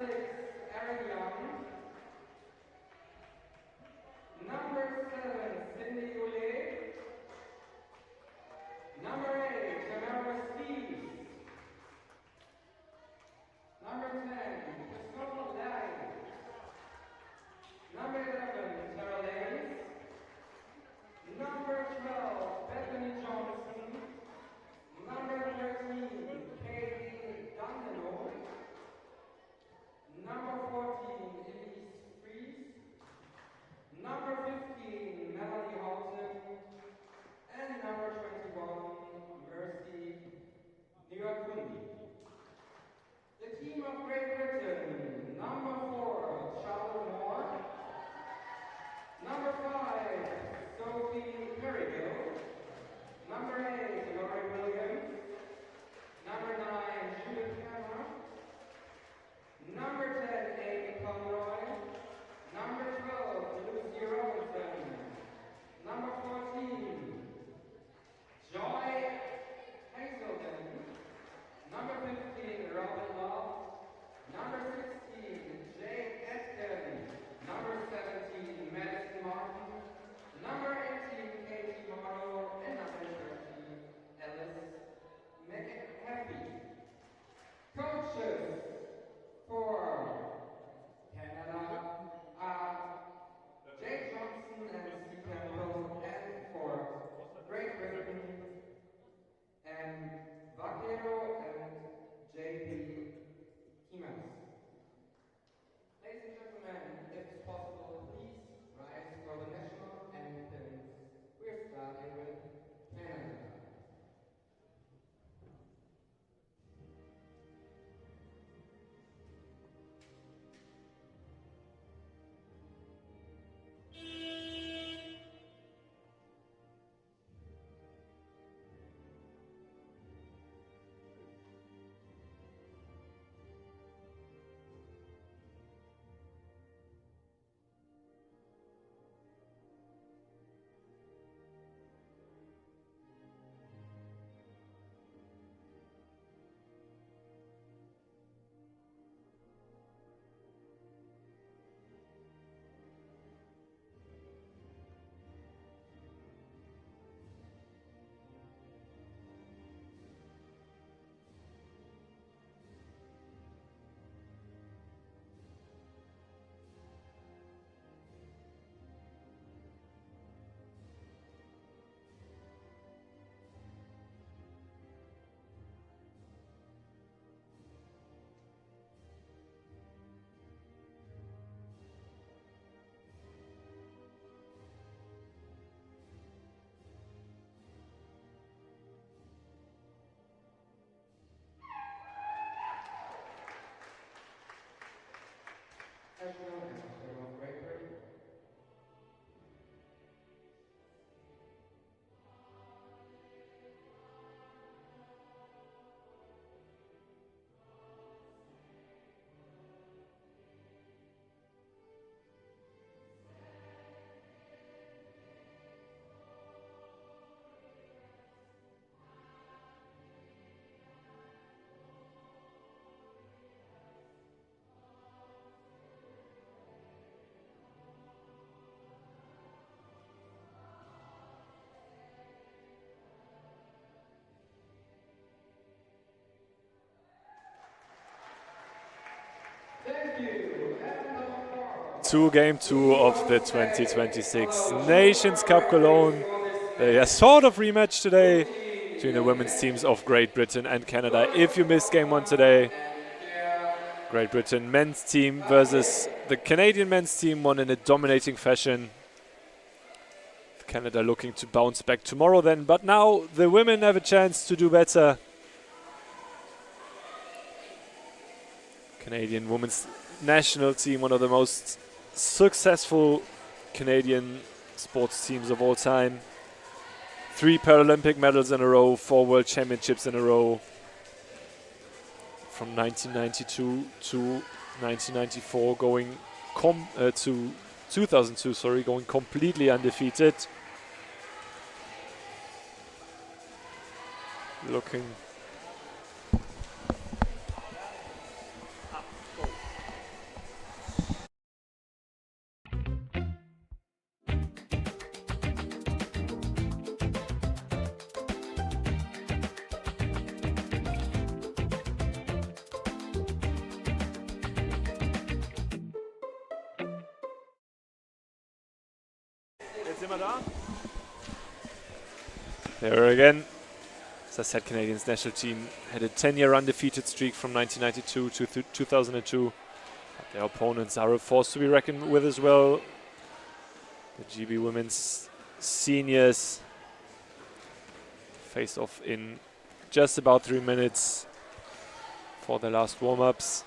Aaron Young. Number 7, Cindy Goulet. Number 8, Tamara Steves. Number 10, Christopher Lai. Number 11, Tara Lane. Number 12, Bethany Johnson. Number 13, Katie Dandino. Number 14, Elise Fries. Number 15, Melanie Houghton. And number 21, Mercy Niwakundi. The team of Great Britain, number 4, Charlotte Moore. Number 5, Sophie Perrigo. Number 8, Laurie Williams. Number 9, Judith Cameron. Number 10, Amy Conroy. Number 12, Lucy Robinson. Number 14, Joy Hazelden. Number 15, Robin Love. Number 16, Jade Etkin. Number 17, Madison Martin. Number 18, Katie Morrow. And number 13, Alice McHappy. Coaches for Canada are Jay Johnson and Steve Campbell, and for Great Britain and Vaquero and J.P. Kimas. Ladies and gentlemen, if it's possible, please rise for the national anthem. We're starting with Canada. National anthem of Great Britain. To game 2 of the 2026 Nations Cup Cologne. A sort of rematch today between the women's teams of Great Britain and Canada. If you missed game 1 today, Great Britain men's team versus the Canadian men's team won in a dominating fashion. Canada looking to bounce back tomorrow then, but now the women have a chance to do better. Canadian women's national team, one of the most successful Canadian sports teams of all time. 3 Paralympic medals in a row, 4 World Championships in a row. From 1992 to 1994, going to 2002, sorry, going completely undefeated. Looking There again. As I said, Canadians national team had a 10-year undefeated streak from 1992 to 2002. But their opponents are a force to be reckoned with as well. The GB women's seniors face off in just about 3 minutes for their last warm-ups.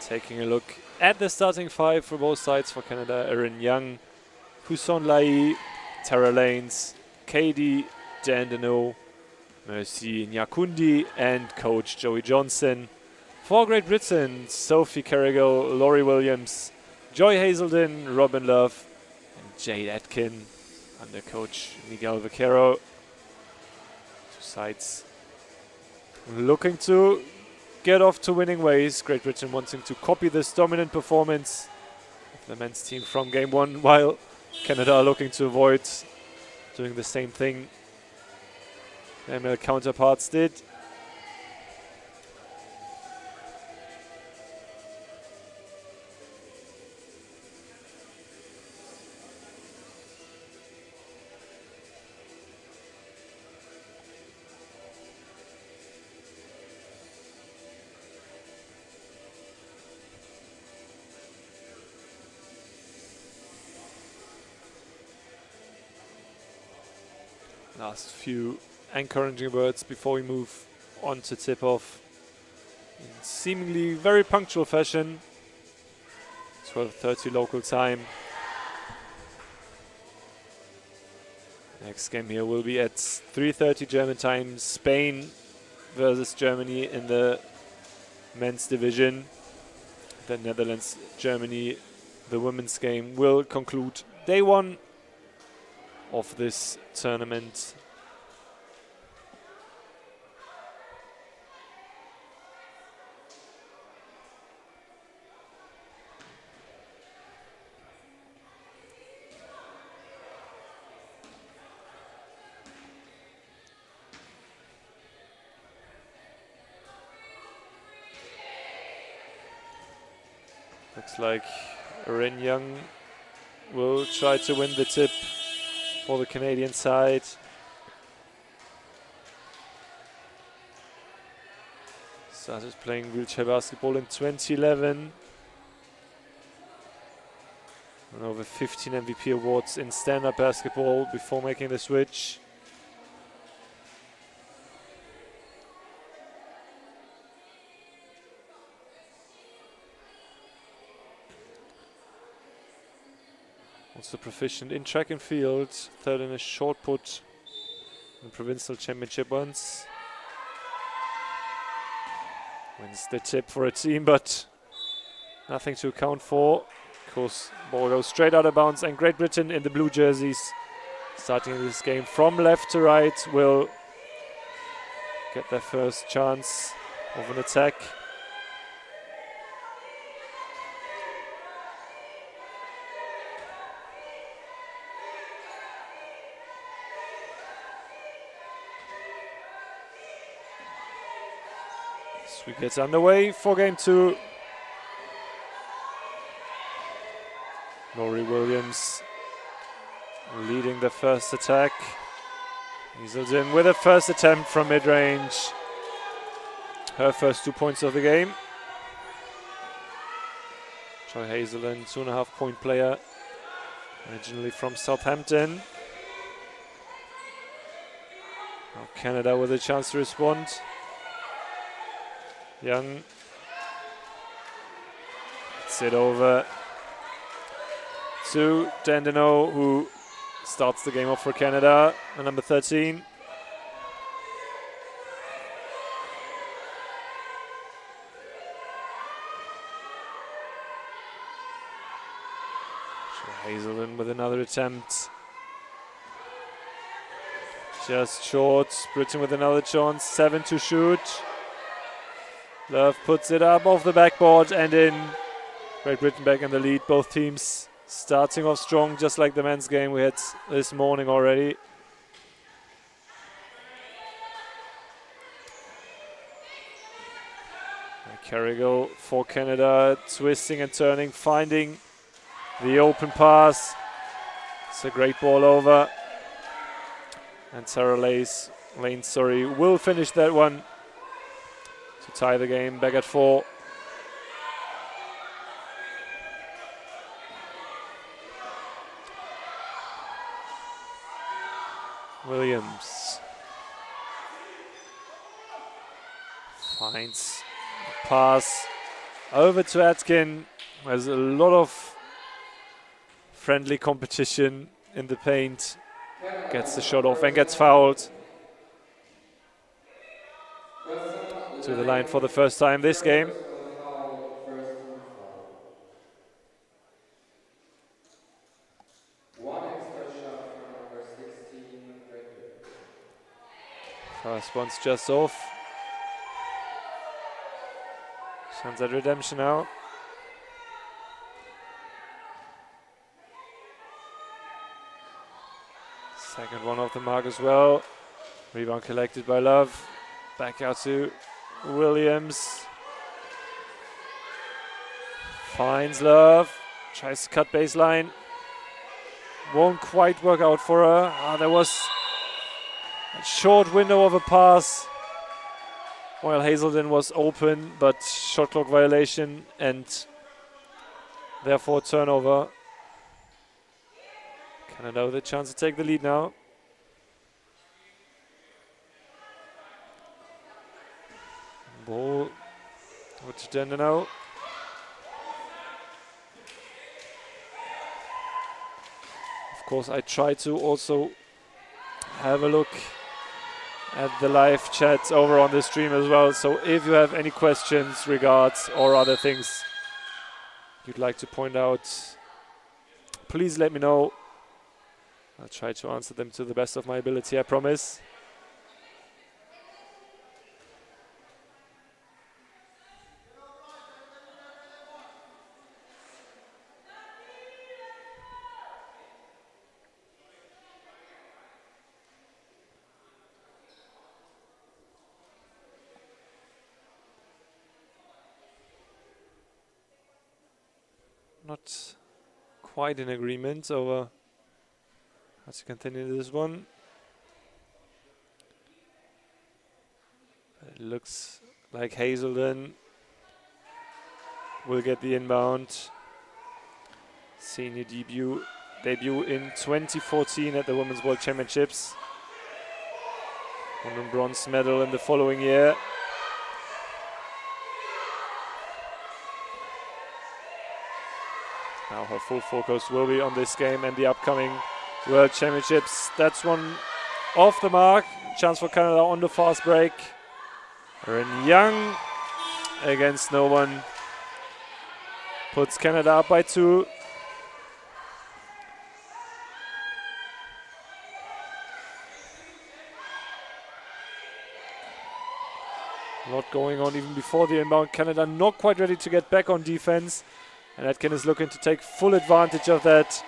Taking a look at the starting five for both sides for Canada: Erin Young, Huson Lai, Tara Lanes, Katie Dandino, Mercy Nyakundi, and coach Joey Johnson. For Great Britain: Sophie Carrigal, Laurie Williams, Joy Hazelden, Robin Love, and Jade Atkin under coach Miguel Vaquero. Two sides looking to get off to winning ways. Great Britain wanting to copy this dominant performance of the men's team from game one, while Canada are looking to avoid doing the same thing their male counterparts did. Last few encouraging words before we move on to tip-off. In seemingly very punctual fashion. 12:30 local time. Next game here will be at 3:30 German time. Spain versus Germany in the men's division. The Netherlands-Germany, the women's game, will conclude day one of this tournament. Looks like Erin Young will try to win the tip for the Canadian side. Started playing wheelchair basketball in 2011. Won over 15 MVP awards in stand-up basketball before making the switch. Also proficient in track and field, third in a short put in provincial championship once. Wins the tip for a team, but nothing to account for. Of course, ball goes straight out of bounds, and Great Britain in the blue jerseys, starting this game from left to right, will get their first chance of an attack. We get underway for game two. Laurie Williams leading the first attack. Easels in with a first attempt from mid-range. Her first 2 points of the game. Joy Hazelden, 2.5 point player, originally from Southampton. Now Canada with a chance to respond. Young gets it over to Dandino, who starts the game off for Canada, the number 13. Hazelden with another attempt. Just short. Britain with another chance. 7 to shoot. Love puts it up off the backboard and in. Great Britain back in the lead. Both teams starting off strong, just like the men's game we had this morning already. Carrigal for Canada, twisting and turning, finding the open pass. It's a great ball over. And Sarah Lane, will finish that one to tie the game back at 4. Williams finds a pass over to Atkin. There's a lot of friendly competition in the paint. Gets the shot off and gets fouled. To the line for the first time this game. First one's just off. Sunset Redemption now. Second one off the mark as well. Rebound collected by Love. Back out to Williams. Finds Love. Tries to cut baseline. Won't quite work out for her. There was a short window of a pass while Hazelden was open, but shot clock violation and therefore turnover. Canada with a chance to take the lead now. Ball with Dandenau. Of course, I try to also have a look at the live chat over on the stream as well. So if you have any questions, regards, or other things you'd like to point out, please let me know. I'll try to answer them to the best of my ability, I promise. Not quite in agreement over how to continue this one. It looks like Hazelden will get the inbound. Senior debut in 2014 at the Women's World Championships. Won a bronze medal in the following year. Now her full focus will be on this game and the upcoming World Championships. That's one off the mark. Chance for Canada on the fast break. Ren Young against no one. Puts Canada up by 2. A lot going on even before the inbound. Canada not quite ready to get back on defense. And Atkin is looking to take full advantage of that.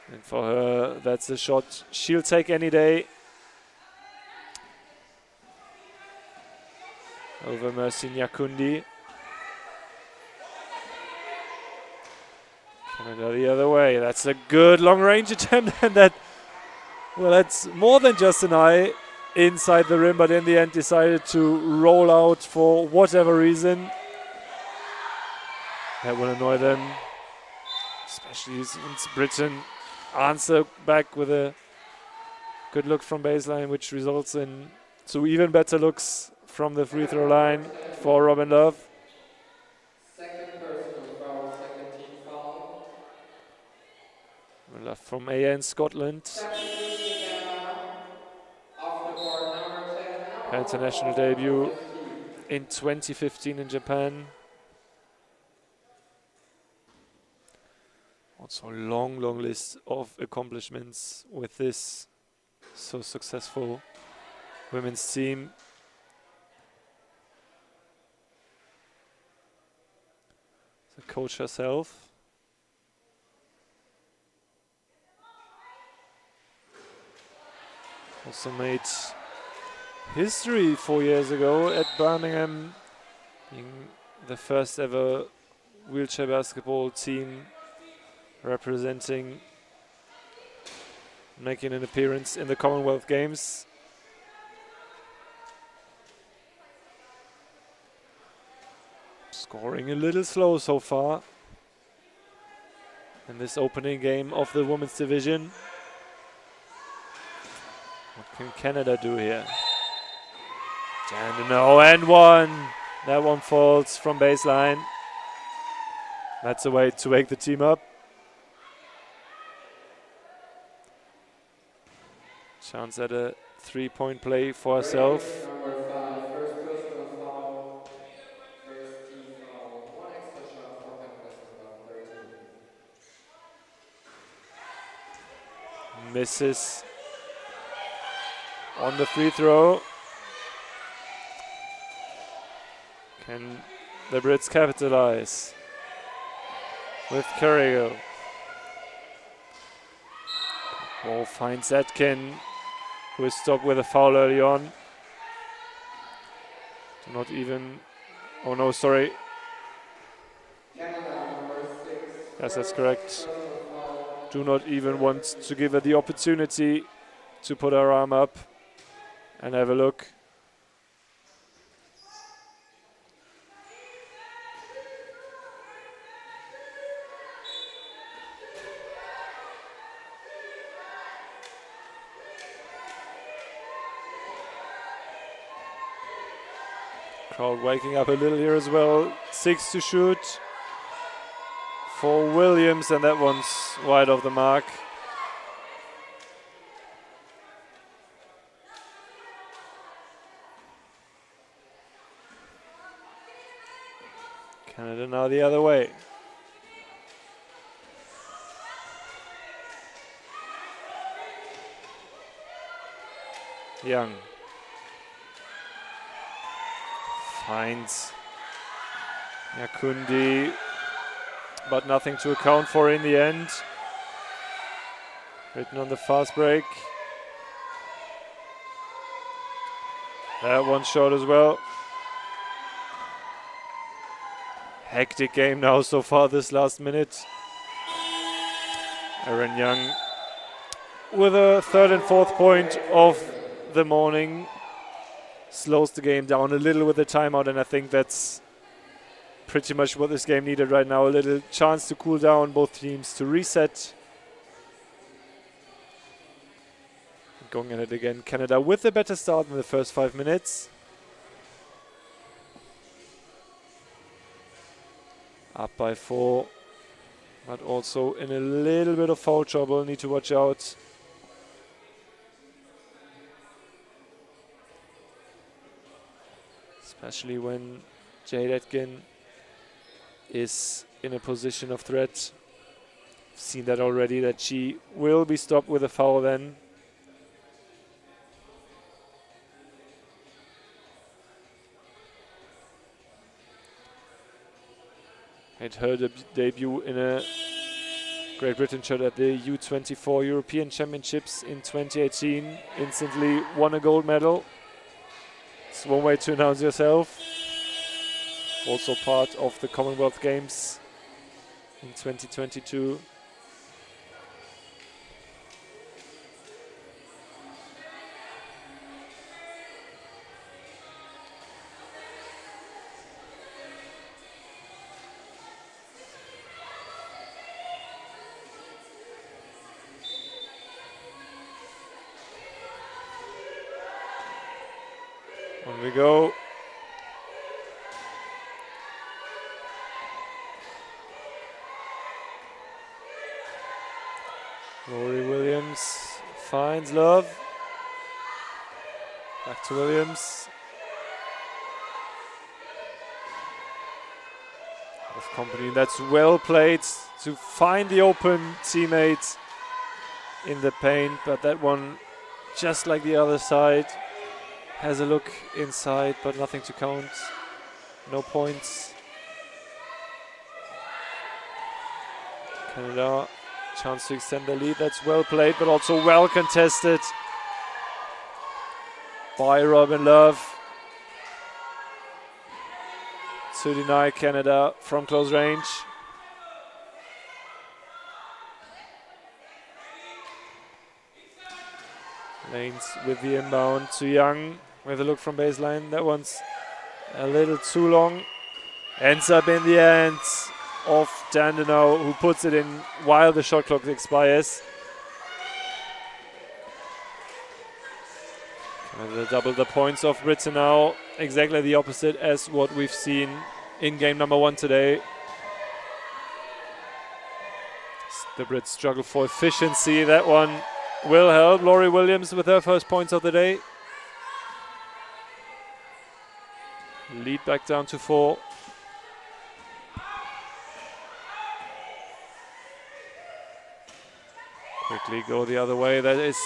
And for her, that's a shot she'll take any day. Over Mercy Nyakundi. Canada the other way. That's a good long-range attempt. And that's more than just an eye inside the rim, but in the end decided to roll out for whatever reason. That will annoy them, especially since Britain answer back with a good look from baseline, which results in 2 even better looks from the free throw line for Robin Love. Second personal foul, second team foul. Love from AN Scotland. Her international debut in 2015 in Japan. Also a long list of accomplishments with this so successful women's team. The coach herself. Also made history 4 years ago at Birmingham, being the first ever wheelchair basketball team representing, making an appearance in the Commonwealth Games. Scoring a little slow so far in this opening game of the women's division. What can Canada do here? Jandino and one. That one falls from baseline. That's a way to wake the team up. Chance at a 3-point play for herself. Number 5, first personal foul. First team foul. One extra shot for Canada, number 13. Misses on the free throw. Can the Brits capitalize with Carrigal? Ball finds Atkin, who is stopped with a foul early on. Do not even, oh no, sorry. Canada, number 6. Yes, that's correct. Personal foul. Do not even want to give her the opportunity to put her arm up and have a look. Crowd waking up a little here as well. 6 to shoot for Williams, and that one's wide of the mark. Canada now the other way. Young finds Nyakundi, but nothing to account for in the end. Written on the fast break. That one shot as well. Hectic game now so far this last minute. Erin Young with a third and fourth point of the morning. Slows the game down a little with the timeout, and I think that's pretty much what this game needed right now. A little chance to cool down, both teams to reset. Going at it again, Canada with a better start in the first 5 minutes. Up by 4, but also in a little bit of foul trouble. Need to watch out. Especially when Jade Atkin is in a position of threat. Seen that already, that she will be stopped with a foul then. Made her debut in a Great Britain shirt at the U24 European Championships in 2018. Instantly won a gold medal. It's one way to announce yourself. Also part of the Commonwealth Games in 2022. On we go. Rory Williams finds Love. Back to Williams. Of company, that's well played to find the open teammate in the paint, but that one just like the other side. Has a look inside, but nothing to count. No points. Canada, chance to extend the lead. That's well played, but also well contested by Robin Love to deny Canada from close range. Lanes with the inbound to Young with a look from baseline. That one's a little too long. Ends up in the hands of Dandenau, who puts it in while the shot clock expires. Canada double the points of Britain now. Exactly the opposite as what we've seen in game number 1 today. The Brits struggle for efficiency. That one will help. Laurie Williams with her first points of the day. Lead back down to 4. Quickly go the other way. That is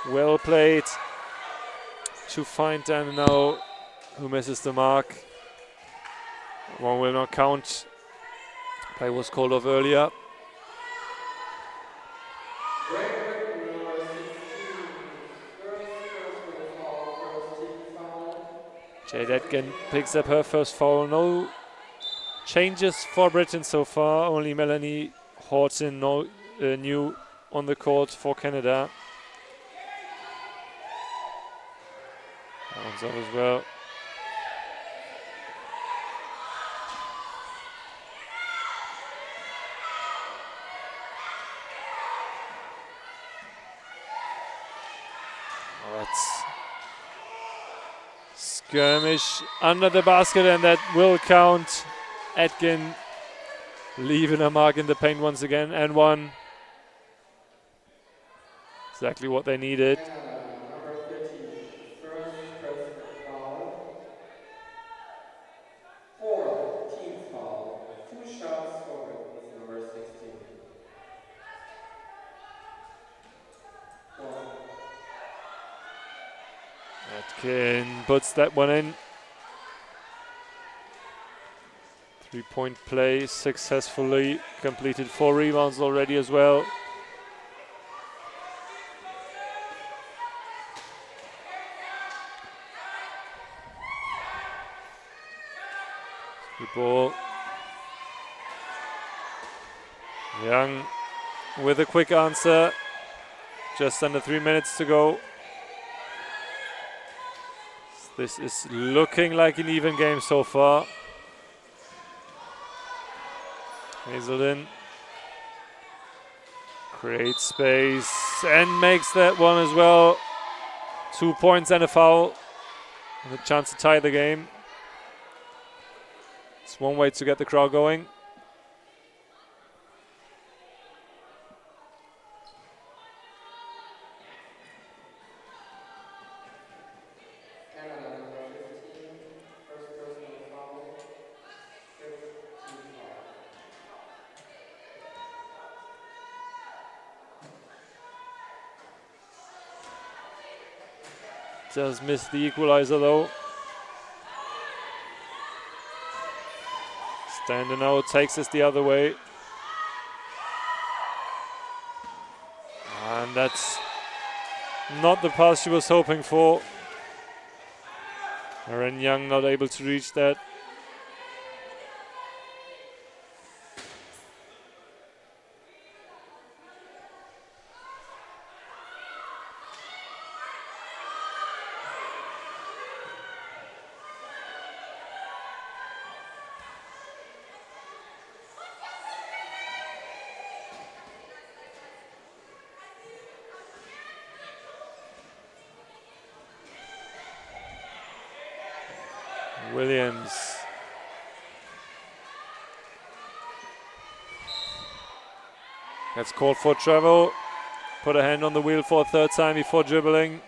well played to find Dandenau, who misses the mark. One will not count. Play was called off earlier. Jade Etkin picks up her first foul. No changes for Britain so far. Only Melanie Horton new on the court for Canada. That one's up as well. That's skirmish under the basket, and that will count. Etkin leaving a mark in the paint once again, and one. Exactly what they needed. Number 13, first personal foul. 4th team foul. 2 shots for Britain's number 16. 1. Etkin puts that one in. 3-point play successfully completed. 4 rebounds already as well. Good ball. Young with a quick answer. Just under 3 minutes to go. This is looking like an even game so far. Hazelden creates space and makes that one as well. 2 points and a foul. And a chance to tie the game. It's one way to get the crowd going. Canada number 15, first personal foul. 5th team foul. Does miss the equalizer though. Dandenau takes us the other way. And that's not the pass she was hoping for. Aaron Young not able to reach that. Williams. Gets called for travel. Put a hand on the wheel for a 3rd time before dribbling.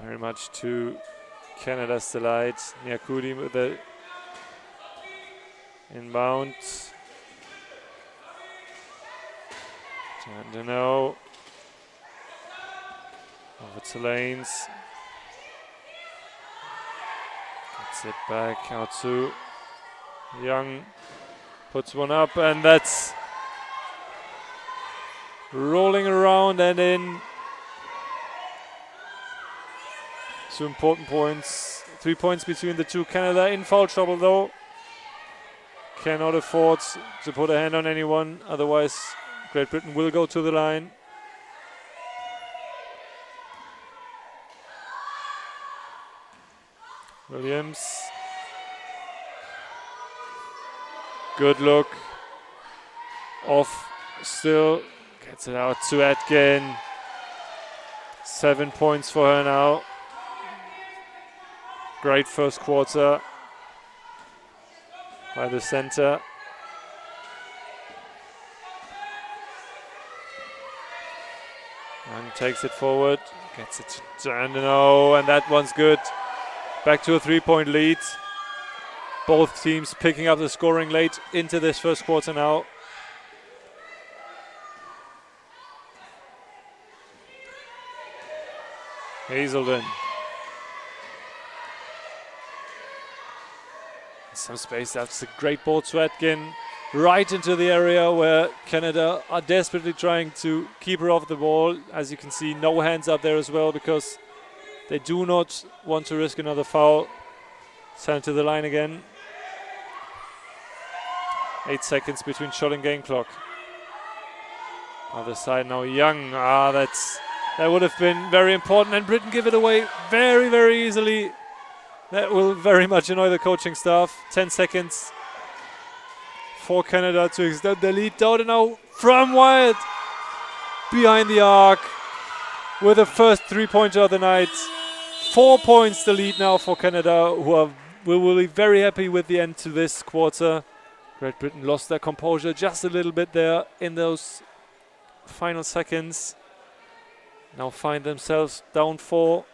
Very much to Canada's delight. Nyakudi with the inbound. Chandano. Over to Lanes. Gets it back out to Young. Puts one up, and that's rolling around and in. 2 important points. 3 points between the two. Canada in foul trouble though. Cannot afford to put a hand on anyone, otherwise Great Britain will go to the line. Williams. Good look. Off still. Gets it out to Atkin. 7 points for her now. Great first quarter by the center. And takes it forward. Gets it to Chandano, and that one's good. Back to a 3-point lead. Both teams picking up the scoring late into this first quarter now. Hazelden. Some space, that's a great ball to Atkin. Right into the area where Canada are desperately trying to keep her off the ball. As you can see, no hands up there as well because they do not want to risk another foul. Send to the line again. 8 seconds between shot and game clock. Other side now, Young. That would have been very important, and Britain give it away very, very easily. That will very much annoy the coaching staff. 10 seconds for Canada to extend the lead. Dowdenau from Wyatt behind the arc with the first 3-pointer of the night. 4 points the lead now for Canada, who will be very happy with the end to this quarter. Great Britain lost their composure just a little bit there in those final seconds. Now find themselves down 4.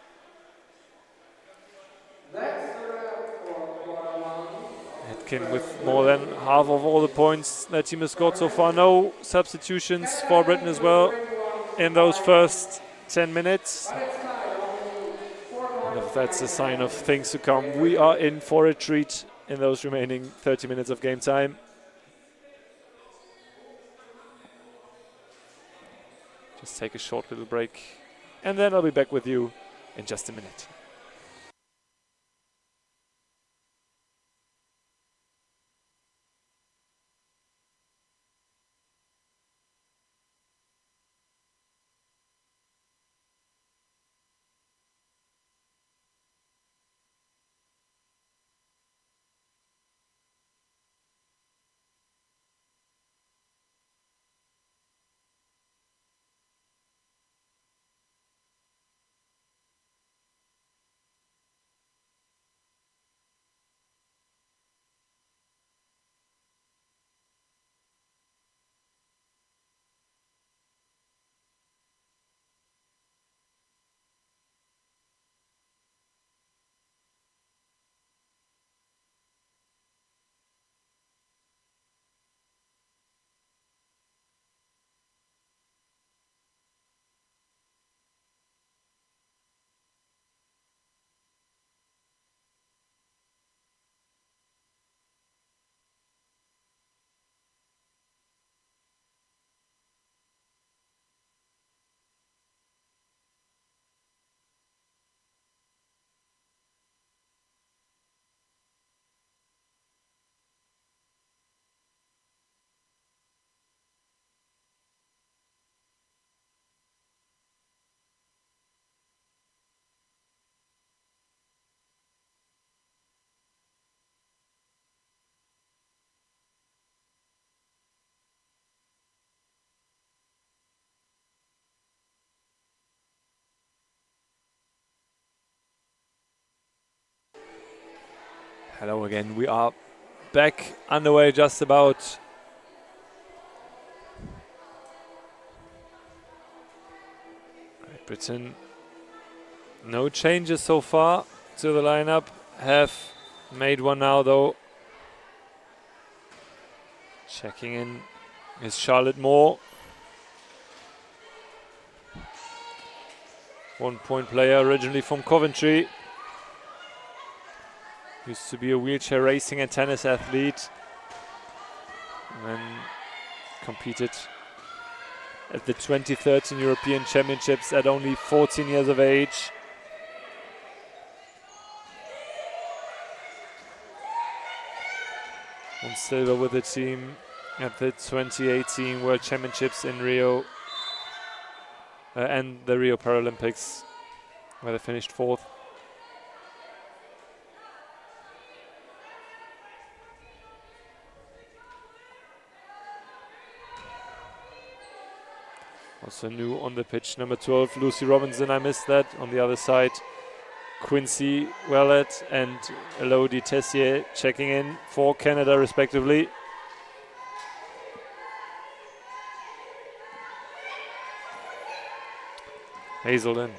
Atkin with more than half of all the points that team has scored so far. No substitutions for Britain as well in those first 10 minutes. And if that's a sign of things to come, we are in for a treat in those remaining 30 minutes of game time. Just take a short little break, and then I'll be back with you in just a minute. Hello again, we are back underway just about. Great Britain, no changes so far to the lineup. Have made one now though. Checking in is Charlotte Moore. 1-point player, originally from Coventry. Used to be a wheelchair racing and tennis athlete. And then competed at the 2013 European Championships at only 14 years of age. Won silver with the team at the 2018 World Championships in Rio and the Rio Paralympics, where they finished 4th. Also new on the pitch, number 12, Lucy Robinson. I missed that. On the other side, Quincy Ouellet and Elodie Tessier checking in for Canada respectively. Hazelden.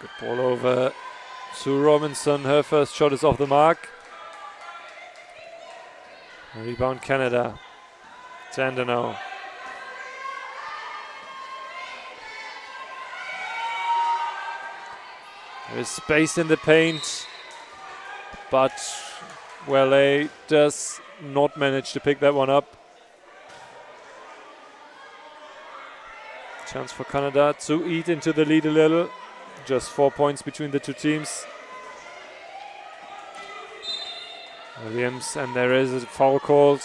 Good ball over to Robinson. Her first shot is off the mark. Rebound Canada. Dandenau. There is space in the paint, but Ouellet does not manage to pick that one up. Chance for Canada to eat into the lead a little. Just 4 points between the two teams. Williams, and there is a foul called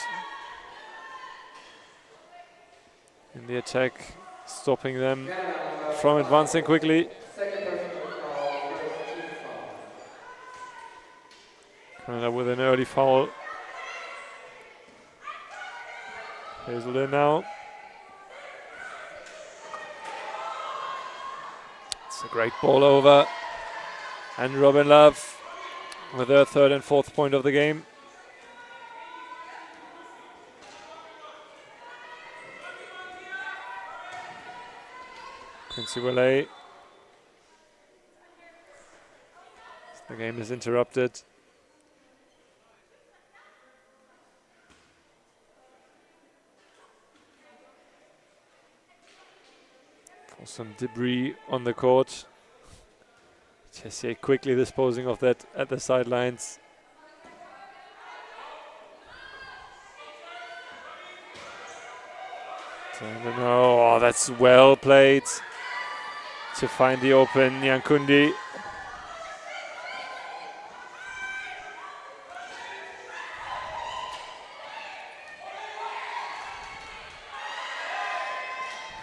in the attack, stopping them from advancing quickly. Canada with an early foul. Hazelden now. It's a great ball over. And Robin Love with her 3rd and 4th point of the game. Quincy Ouellet. The game is interrupted. For some debris on the court. Tessier quickly disposing of that at the sidelines. Oh, that's well played to find the open Nyankundi.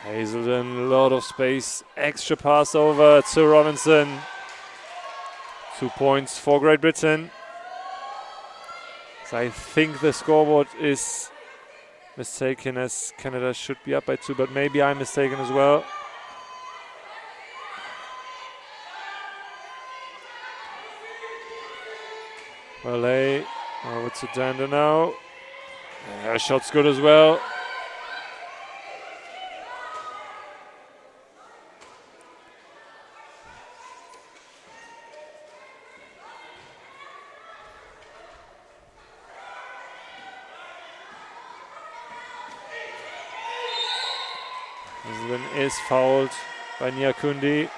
Hazelden, a lot of space, extra pass over to Robinson. 2 points for Great Britain. So I think the scoreboard is mistaken, as Canada should be up by 2, but maybe I'm mistaken as well. Ouellet over to Dandenau. Her shot's good as well. Hazelden is fouled by Nyankundi.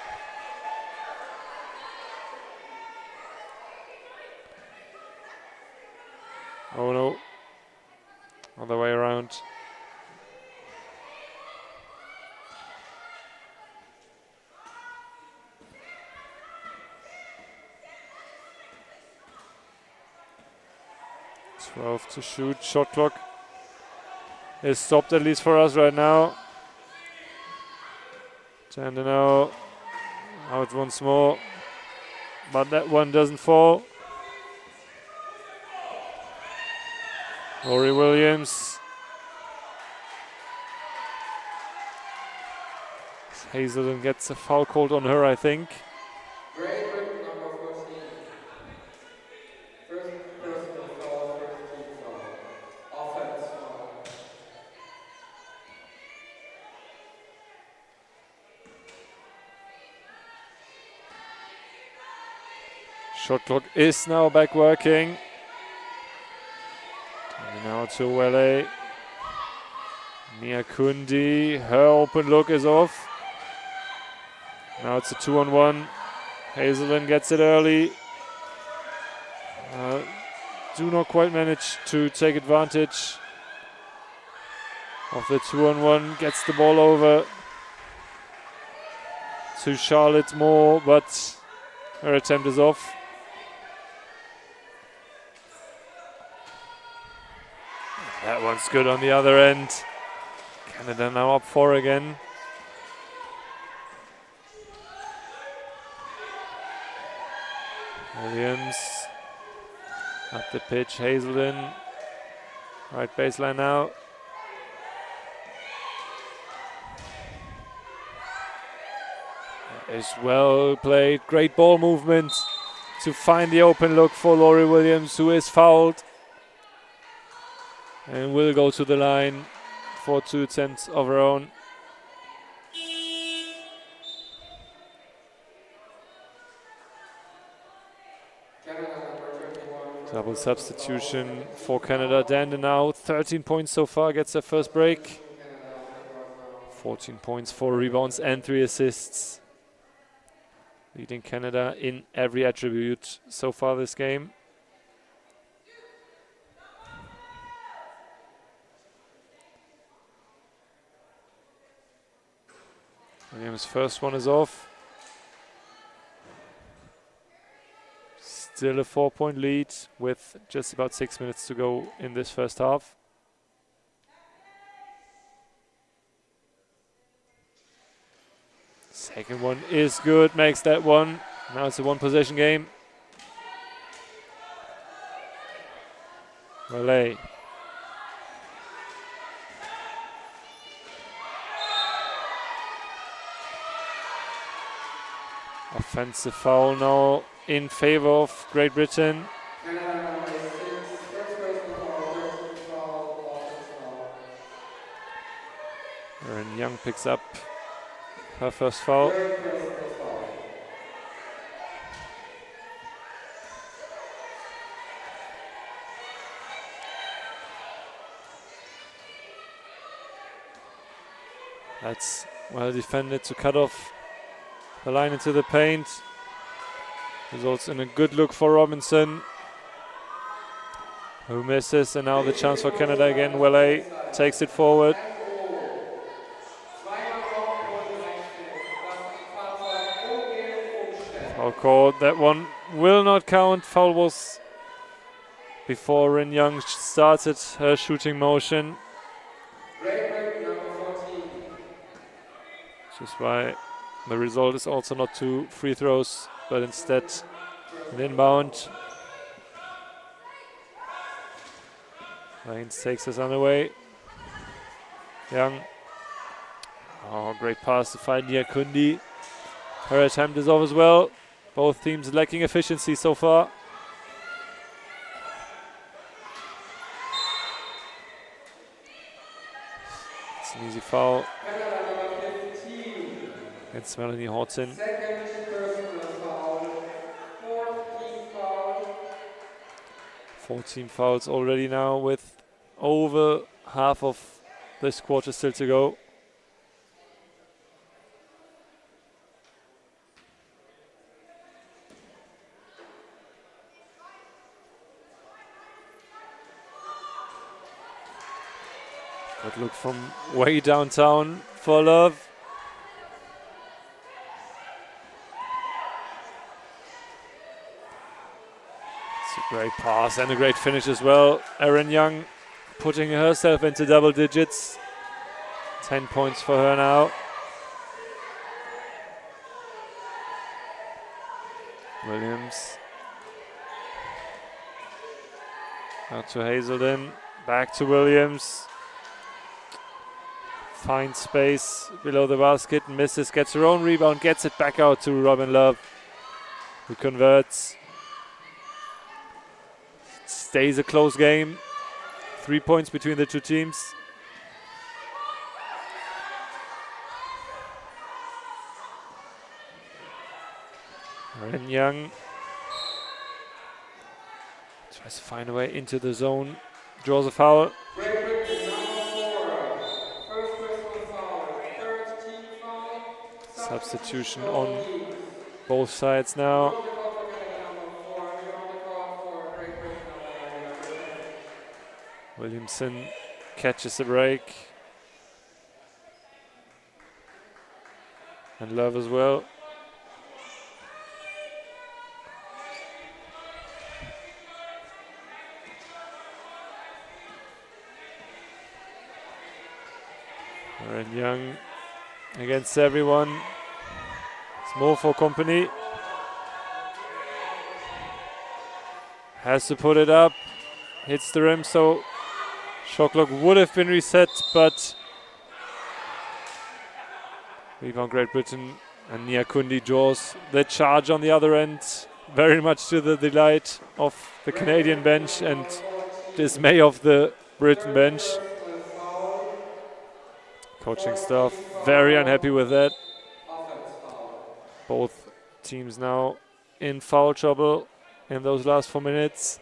Oh no, other way around. .12 to shoot, shot clock is stopped at least for us right now. Dandenau out once more, but that one doesn't fall. Laurie Williams. Hazelden gets a foul called on her, I think. Great Britain, number 14. First personal foul, first team foul. Offense foul. Shot clock is now back working. And now to Ouellet. Niakundi, her open look is off. Now it's a 2-on-1. Hazelden gets it early. Do not quite manage to take advantage of the 2-on-1. Gets the ball over to Charlotte Moore, but her attempt is off. That one's good on the other end. Canada now up 4 again. Williams up the pitch, Hazelden. Right baseline now. That is well played. Great ball movement to find the open look for Laurie Williams, who is fouled and will go to the line for 2 attempts of her own. Double substitution for Canada. Danda now 13 points so far, gets her first break. 14 points, 4 rebounds and 3 assists. Leading Canada in every attribute so far this game. Williams' first one is off. Still a 4-point lead with just about 6 minutes to go in this first half. Second one is good, makes that one. Now it's a 1-possession game. Relay. Offensive foul now in favor of Great Britain. Erin Young picks up her first foul. That's well defended to cut off the line into the paint. Results in a good look for Robinson, who misses, and now the chance for Canada again. Welle takes it forward. Foul called. That one will not count. Foul was before Rin Young started her shooting motion. Which is why the result is also not 2 free throws, but instead an inbound. Lanes takes us underway. Young. Oh, great pass to find Niakundi. Her attempt is off as well. Both teams lacking efficiency so far. It's an easy foul. It's Melanie Horton. 14 fouls already now, with over half of this quarter still to go. Good look from way downtown for Love. Great pass and a great finish as well. Erin Young putting herself into double digits. 10 points for her now. Williams. Out to Hazelden. Back to Williams. Finds space below the basket. Misses, gets her own rebound, gets it back out to Robin Love, who converts. Stays a close game. 3 points between the 2 teams. Ren Young tries to find a way into the zone. Draws a foul. Substitution on both sides now. Williamson catches the break. And Love as well. Aaron Young against everyone. Small for company. Has to put it up. Hits the rim, so shot clock would have been reset, but rebound Great Britain, and Niakundi draws the charge on the other end, very much to the delight of the Canadian bench and dismay of the Britain bench. Coaching staff very unhappy with that. Both teams now in foul trouble in those last 4 minutes.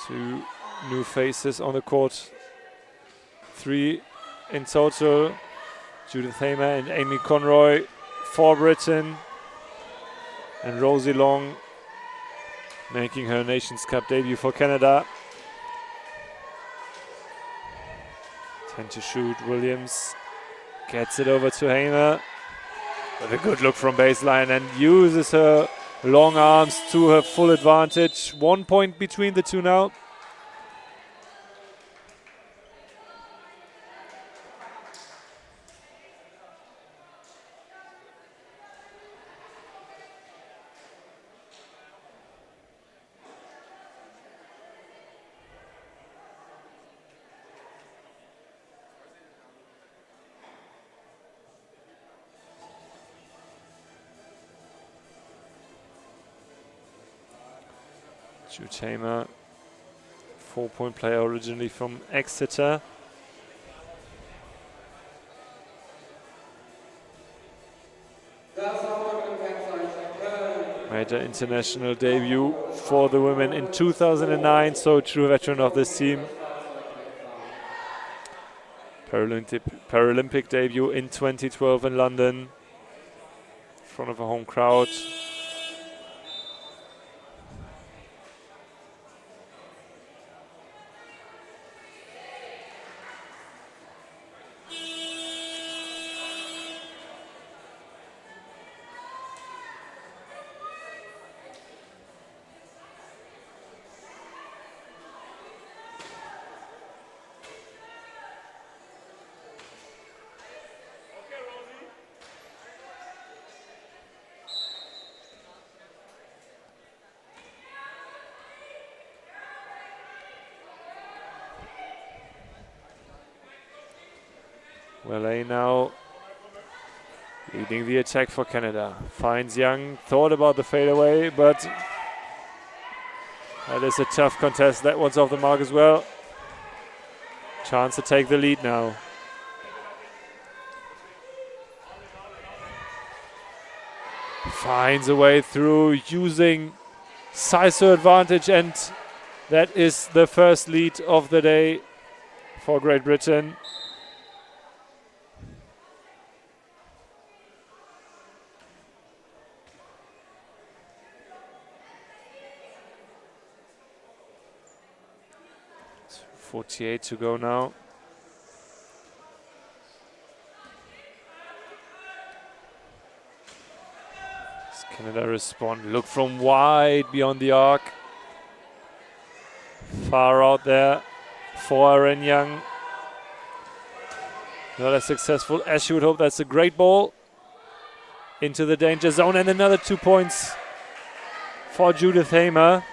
Two new faces on the court. 3 in total. Judith Hamer and Amy Conroy for Britain. And Rosie Long making her Nations Cup debut for Canada. 10 to shoot. Williams gets it over to Hamer with a good look from baseline and uses her long arms to her full advantage. 1 point between the two now. Jude Hamer, 4-point player originally from Exeter. Made an international debut for the women in 2009, so a true veteran of this team. Paralympic debut in 2012 in London, in front of a home crowd. Welle now leading the attack for Canada. Finds Young, thought about the fadeaway, but that is a tough contest. That one's off the mark as well. Chance to take the lead now. Finds a way through using size to advantage, and that is the first lead of the day for Great Britain. It's 48 to go now. Canada respond. Look from wide beyond the arc. Far out there for Aaron Young. Not as successful as she would hope. That's a great ball into the danger zone, and another 2 points for Judith Hamer.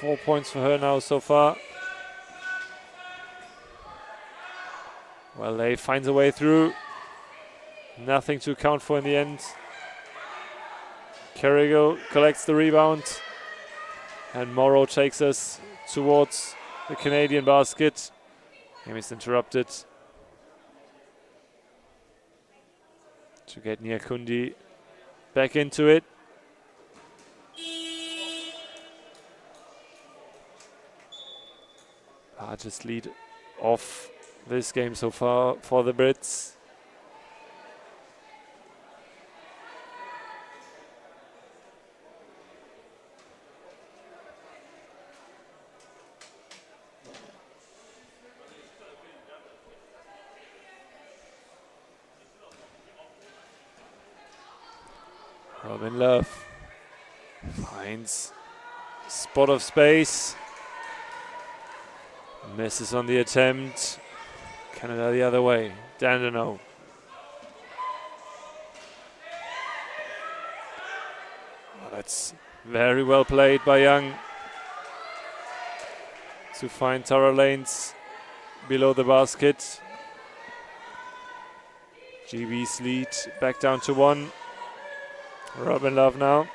Four points for her now so far. Welle finds a way through. Nothing to account for in the end. Carrigal collects the rebound. And Morrow takes us towards the Canadian basket. Game is interrupted. to get Nyakundi back into it. Largest lead of this game so far for the Brits. Robin Love finds spot of space. Misses on the attempt. Canada the other way. Dandenau. Oh, that's very well played by Young to find Tara Lanes below the basket. GB's lead back down to 1. Robin Love now.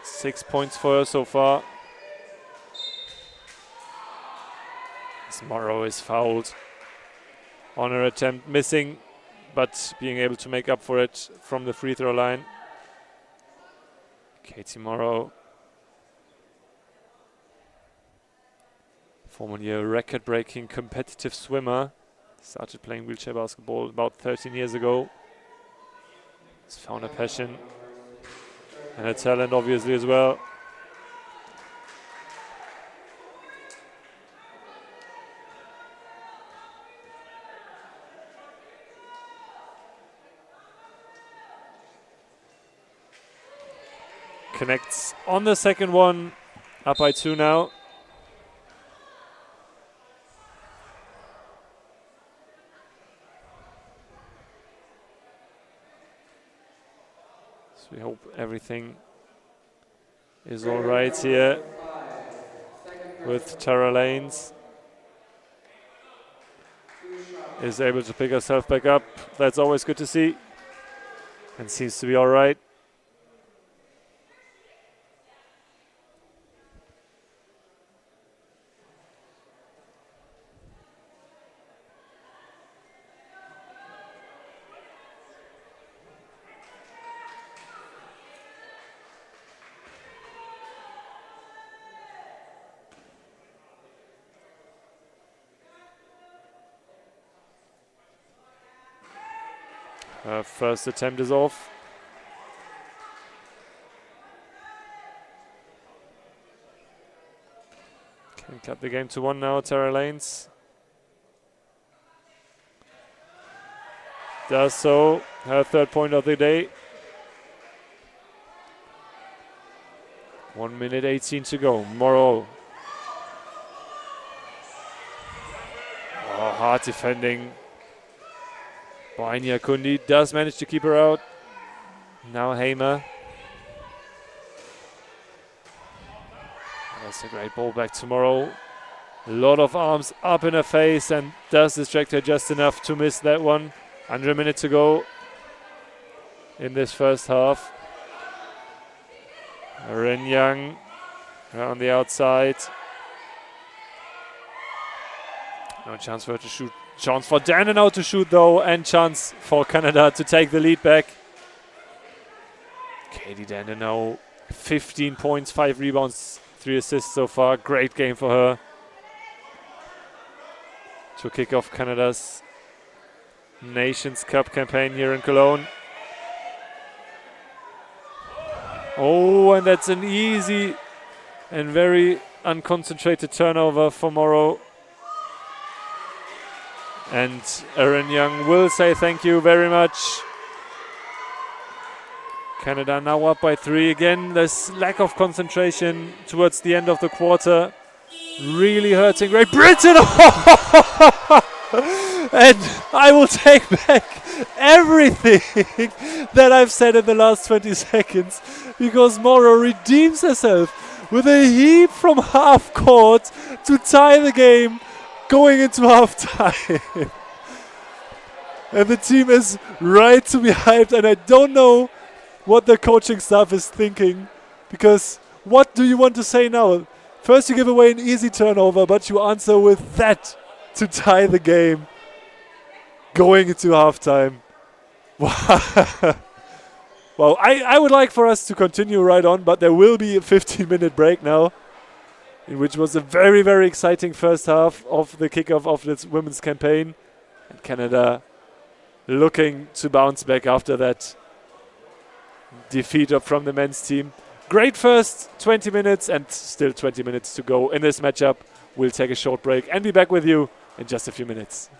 6 points for her so far. Morrow is fouled on her attempt, missing, but being able to make up for it from the free throw line. Katie Morrow, formerly a record-breaking competitive swimmer, started playing wheelchair basketball about 13 years ago. Has found a passion and a talent, obviously, as well. Connects on the second one, up by 2 now. So we hope everything is all right here with Tara Lanes. Is able to pick herself back up. That's always good to see. And seems to be all right. Her first attempt is off. Can cut the game to 1 now, Tara Lanes. Does so, her third point of the day. 1 minute 18 to go. Morrow. Oh, hard defending. Nyakundi does manage to keep her out. Now Hamer. That's a great ball back tomorrow. A lot of arms up in her face and does distract her just enough to miss that one. Under a minute to go in this first half. Ren Young on the outside. No chance for her to shoot. Chance for Dandenau to shoot though, and chance for Canada to take the lead back. Katie Dandenau, 15 points, 5 rebounds, 3 assists so far. Great game for her to kick off Canada's Nations Cup campaign here in Cologne. Oh, and that's an easy and very unconcentrated turnover for Morrow. And Aaron Young will say thank you very much. Canada now up by 3 again. There's lack of concentration towards the end of the quarter. Really hurting Great Britain. And I will take back everything that I've said in the last 20 seconds, because Morrow redeems herself with a heap from half court to tie the game going into half time. And the team is right to be hyped, and I don't know what the coaching staff is thinking, because what do you want to say now? First you give away an easy turnover, but you answer with that to tie the game going into halftime. Well, I would like for us to continue right on, but there will be a 15-minute break now, in which was a very, very exciting first half of the kickoff of this women's campaign. And Canada looking to bounce back after that defeat from the men's team. Great first 20 minutes and still 20 minutes to go in this matchup. We'll take a short break and be back with you in just a few minutes.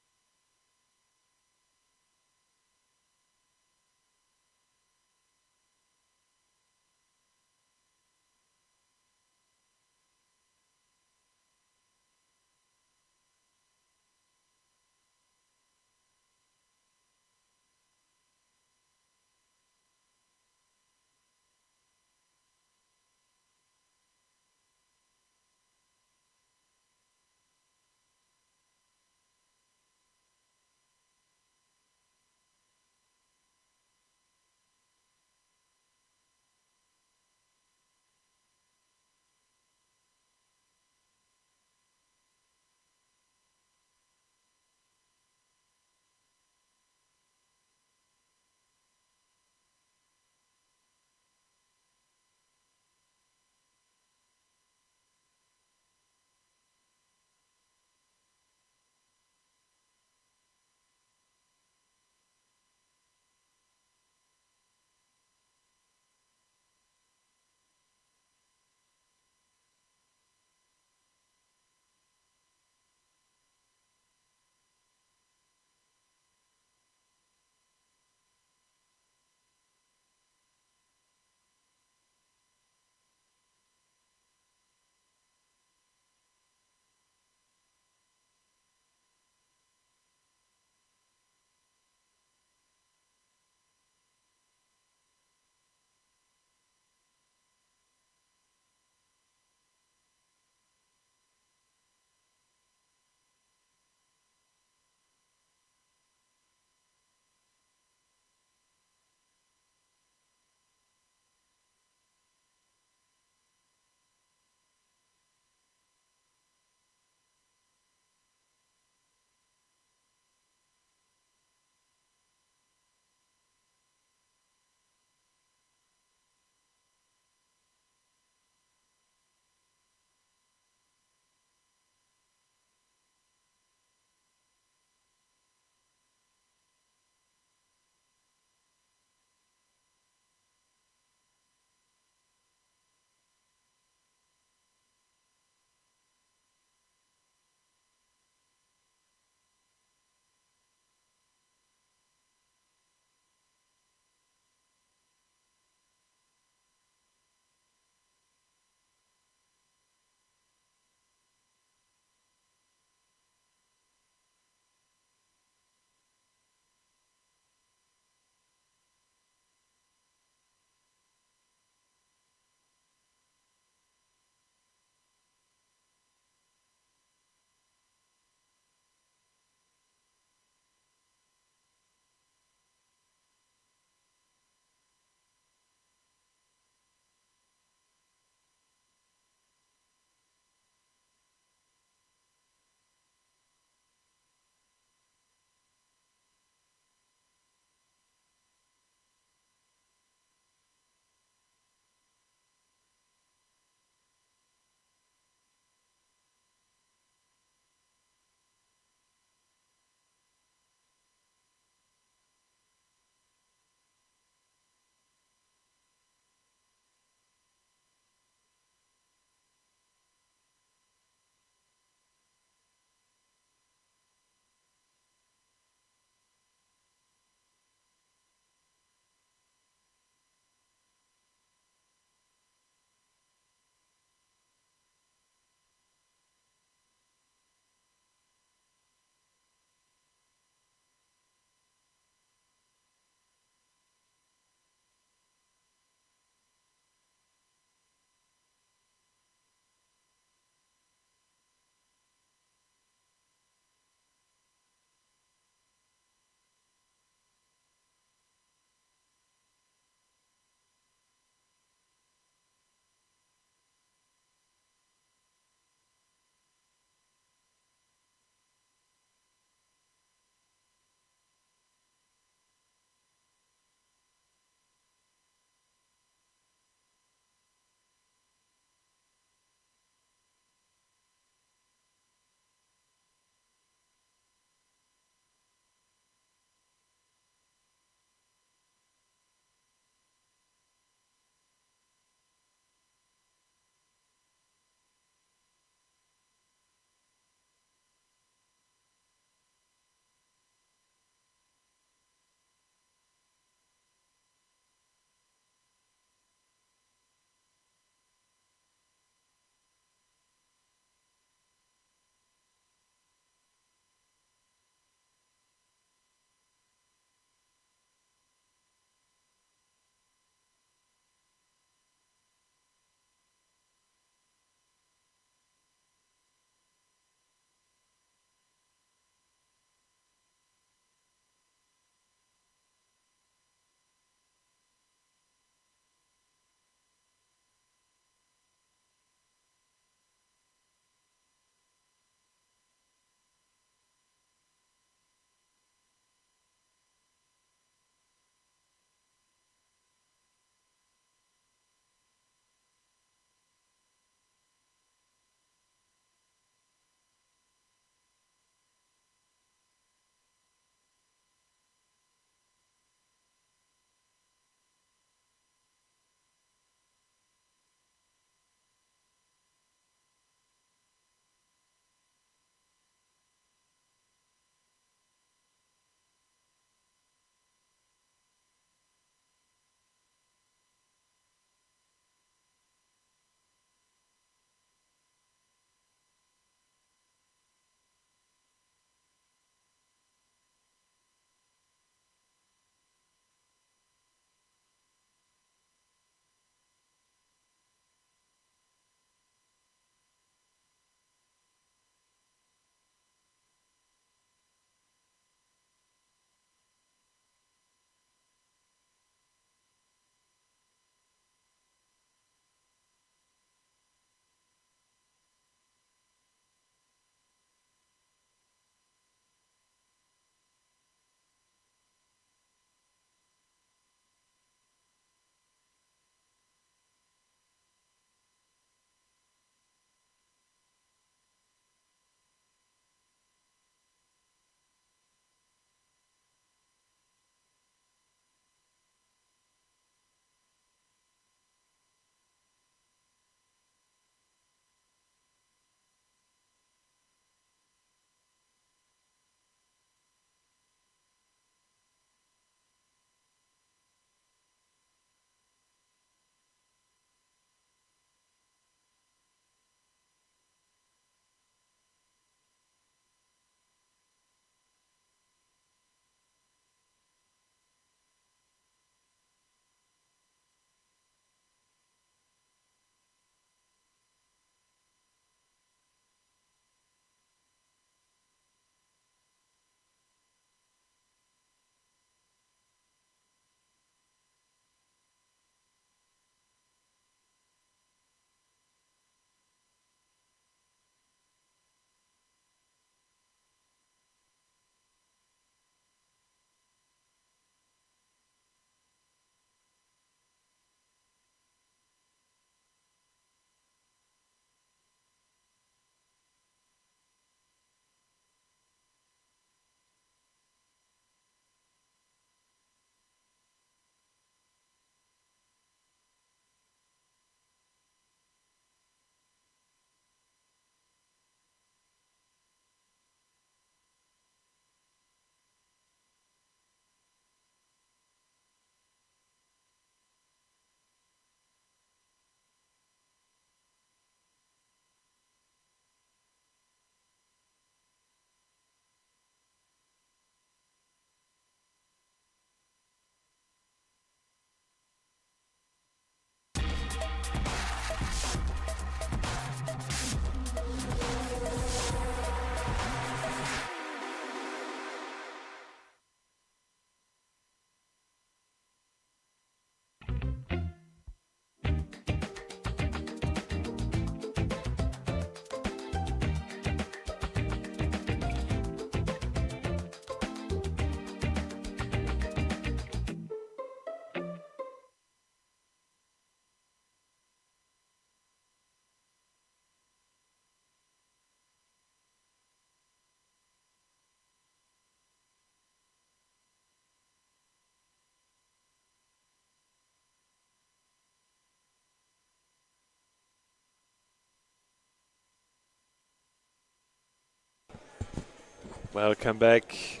Welcome back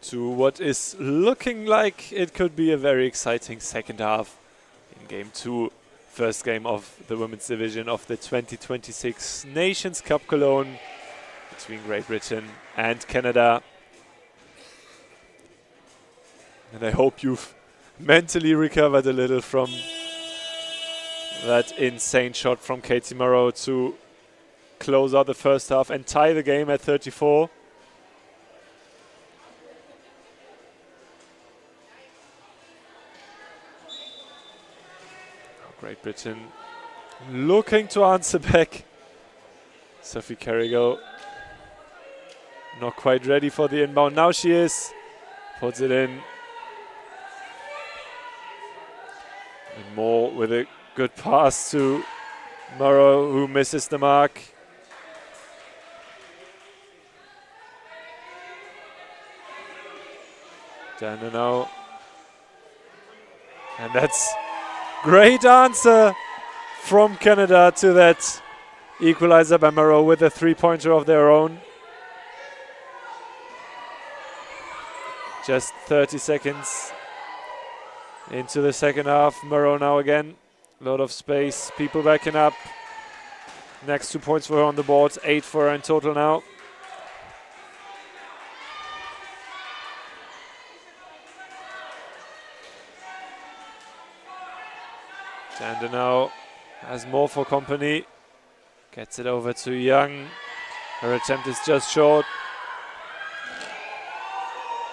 to what is looking like it could be a very exciting second half in Game 2. First game of the women's division of the 2026 Nations Cup Cologne between Great Britain and Canada. And I hope you've mentally recovered a little from that insane shot from Katie Morrow to close out the first half and tie the game at 34. Great Britain looking to answer back. Sophie Carrigal not quite ready for the inbound. Now she is. Puts it in. And Moore with a good pass to Morrow, who misses the mark. Dana now. And that's great answer from Canada to that equalizer by Morrow with a three-pointer of their own. Just 30 seconds into the second half. Morrow now again. A lot of space. People backing up. Next 2 points for her on the board. 8 for her in total now. Jander now has more for company. Gets it over to Young. Her attempt is just short.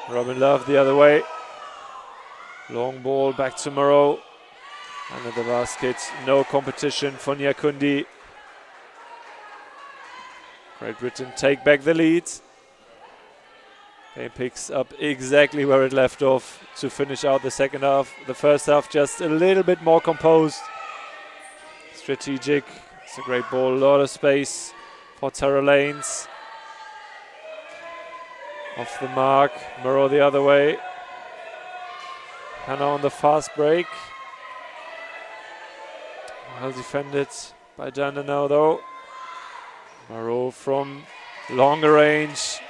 Robin Love the other way. Long ball back to Morrow. Under the basket. No competition for Nyakundi. Great Britain take back the lead. Game picks up exactly where it left off to finish out the second half. The first half just a little bit more composed. Strategic. It's a great ball. A lot of space for Tara Lanes. Off the mark. Morrow the other way. Hannah on the fast break. Well defended by Jander now though. Morrow from longer range.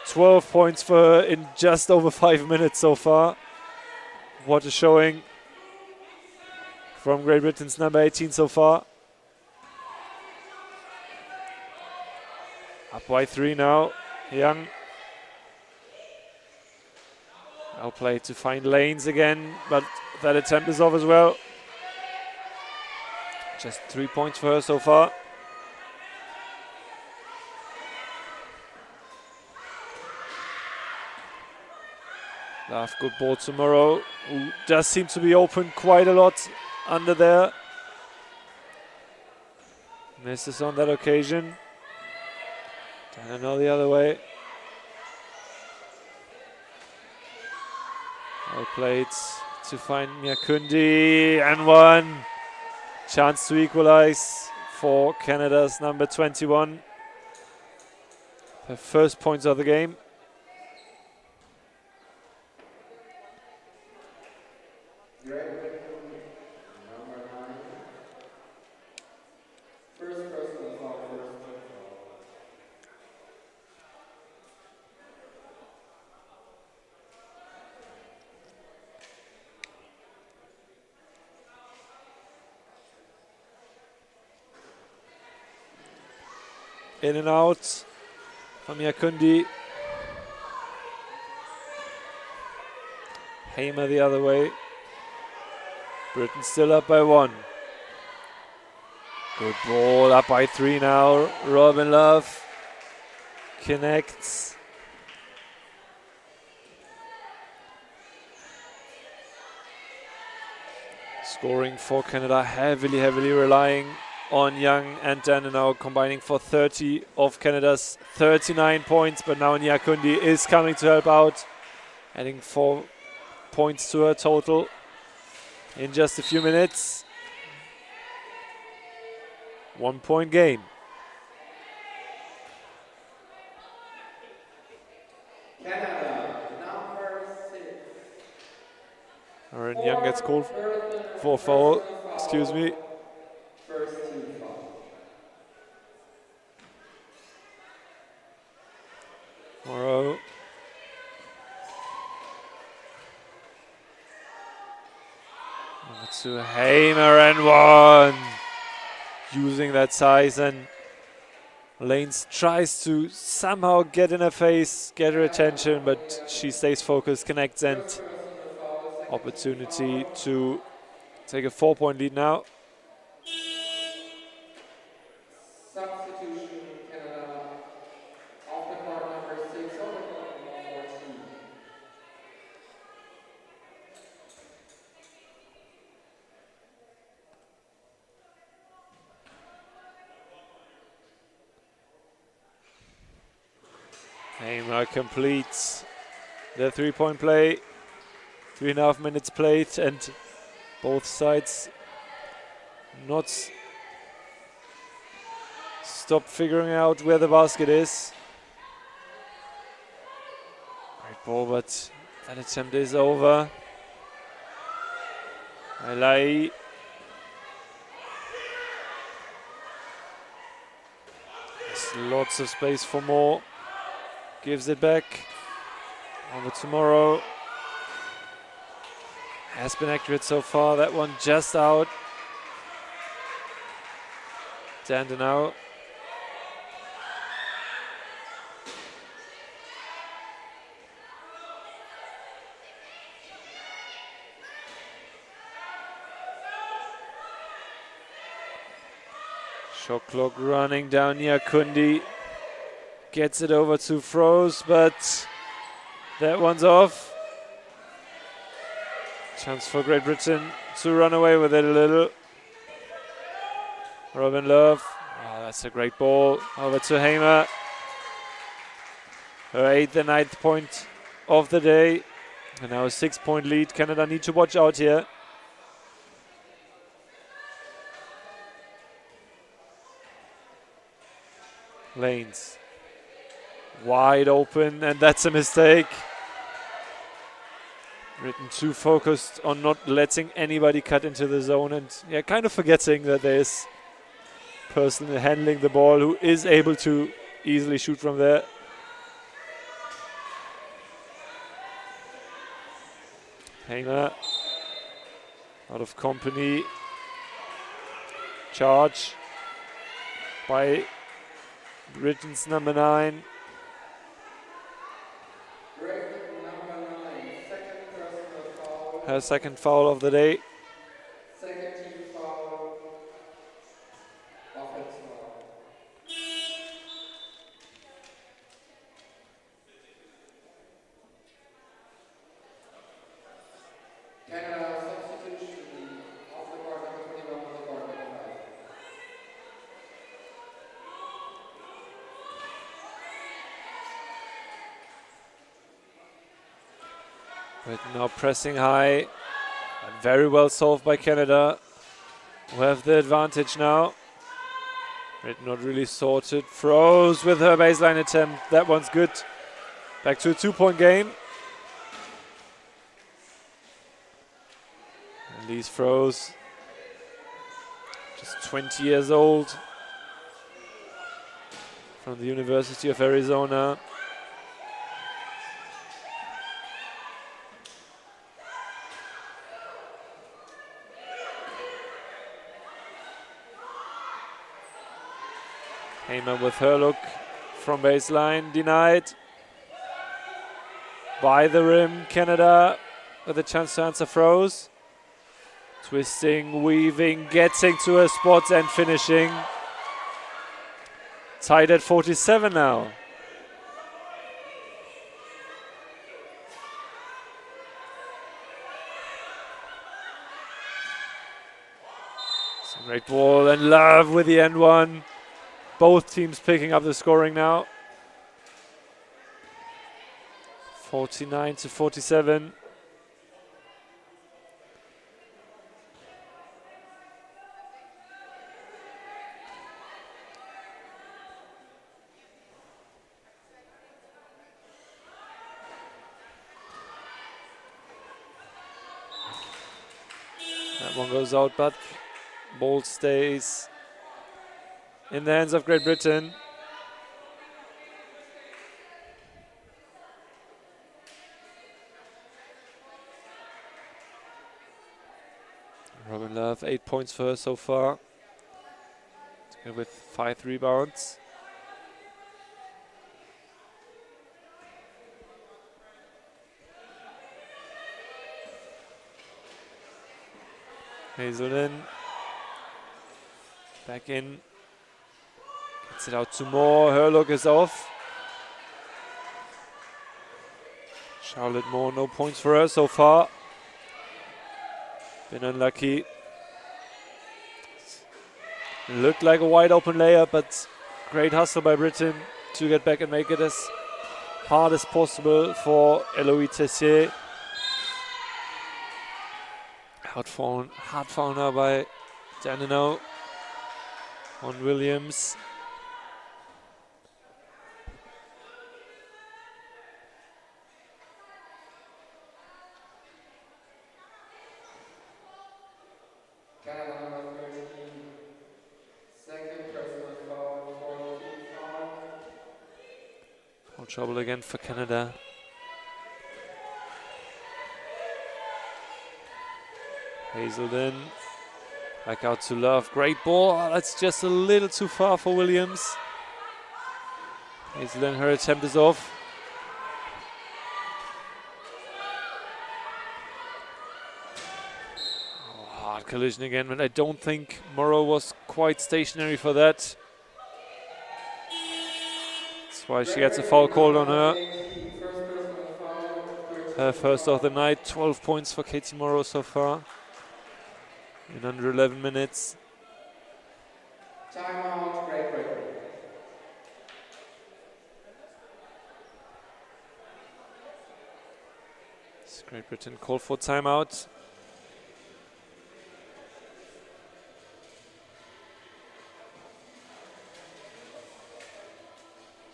12 points for her in just over 5 minutes so far. What a showing from Great Britain's number 18 so far. Up by 3 now. Young. Now play to find lanes again, but that attempt is off as well. Just 3 points for her so far. Love, good ball to Morrow, who does seem to be open quite a lot under there. Misses on that occasion. And now the other way. Well played to find Nyakundi, and one. Chance to equalize for Canada's number 21. The first points of the game. In and out from Nyakundi. Hamer the other way. Britain still up by 1. Good ball, up by 3 now. Robin Love connects. Scoring for Canada, heavily relying on Young and Dana now combining for 30 of Canada's 39 points, but now Nyakundi is coming to help out, adding 4 points to her total in just a few minutes. 1 point game. Canada, number 6. Aaron Young gets called for foul. Excuse me. First team foul. Morrow Over to Hamer and one. Using that size, and Lanes tries to somehow get in her face, get her attention, but she stays focused, connects, and opportunity to take a 4-point lead now. Substitution, Canada. Off the court, number 6, on the court, number 14. Hamer completes the 3-point play. 3.5 minutes played, and both sides not stop figuring out where the basket is. Great ball, but that attempt is over. Elai. There's lots of space for more. Gives it back. Over tomorrow. Has been accurate so far. That one just out. Danden out. Shot clock running down near Kundi. Gets it over to Froese, but that one's off. Chance for Great Britain to run away with it a little. Robin Love. Oh, that's a great ball. Over to Hamer. Her 8th and 9th point of the day. And now a 6-point lead. Canada need to watch out here. Lanes. Wide open, and that's a mistake. Britain too focused on not letting anybody cut into the zone, and yeah, kind of forgetting that there's a person handling the ball who is able to easily shoot from there. Hamer out of company. Charge by Britain's number 9. Her second foul of the day. Second team foul. Offense foul. Canada substitution. Off the court, number 21, on the court, number 5. Britain now pressing high. And very well solved by Canada, who have the advantage now. Britain not really sorted. Froese with her baseline attempt. That one's good. Back to a 2-point game. Elise Froese, just 20 years old, from the University of Arizona. Hamer with her look from baseline, denied. By the rim, Canada with a chance to answer. Froese. Twisting, weaving, getting to her spot and finishing. Tied at 47 now. It's a great ball, and Love with the end one. Both teams picking up the scoring now. 49 to 47. That one goes out, but ball stays in the hands of Great Britain. Robin Love, 8 points for her so far, with 5 rebounds. Hazelden back in, gets it out to Moore. Her look is off. Charlotte Moore, no points for her so far. Been unlucky. Looked like a wide open layup, but great hustle by Britain to get back and make it as hard as possible for Eloise Tessier. Hard foul now by Dandenau on Williams. Canada number 13, second personal foul for team foul. Foul trouble again for Canada. Hazelden back out to Love. Great ball. Oh, that's just a little too far for Williams. Hazelden, her attempt is off. Oh, hard collision again, but I don't think Morrow was quite stationary for that. That's why she gets a foul called on her. Her first of the night. 12 points for Katie Morrow so far in under 11 minutes. Timeout, Great Britain. Great Britain called for timeout.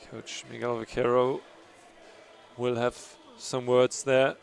Coach Miguel Vaquero will have some words there.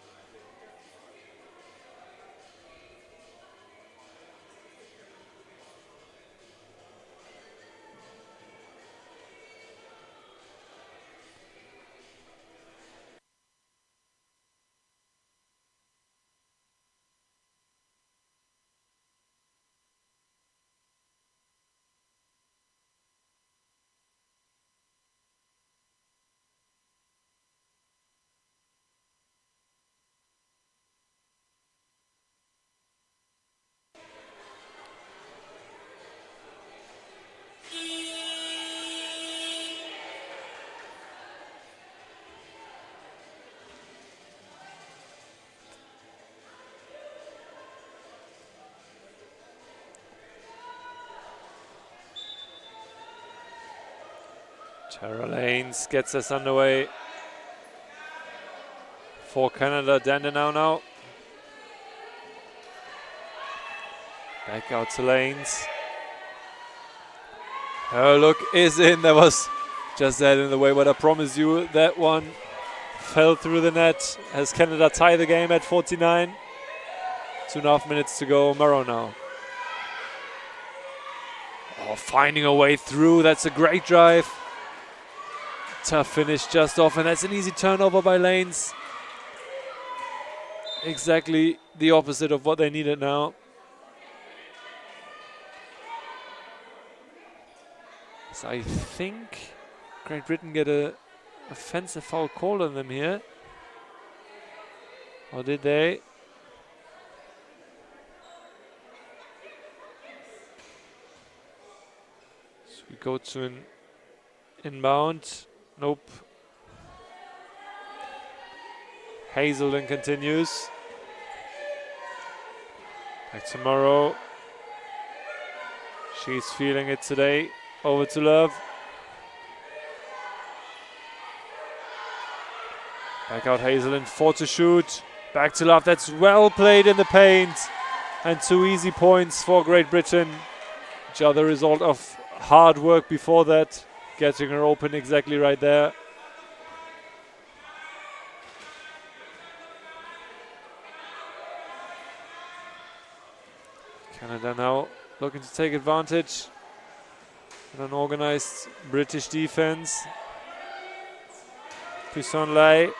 Tara Lanes gets us underway for Canada. Dandenau now. Back out to Lanes. Her look is in. That was just that in the way, but I promise you that one fell through the net as Canada tie the game at 49. 2.5 minutes to go. Morrow now. Oh, finding a way through. That's a great drive. Tough finish just off, and that's an easy turnover by Lanes. Exactly the opposite of what they needed now. So I think Great Britain get a offensive foul call on them here. Or did they? So we go to an inbound. Nope. Hazelden continues. Back to Morrow. She's feeling it today. Over to Love. Back out Hazelden, 4 to shoot. Back to Love, that's well played in the paint. And 2 easy points for Great Britain, which are the result of hard work before that. Getting her open exactly right there. Canada now looking to take advantage of an organized British defense. Pisson-Lai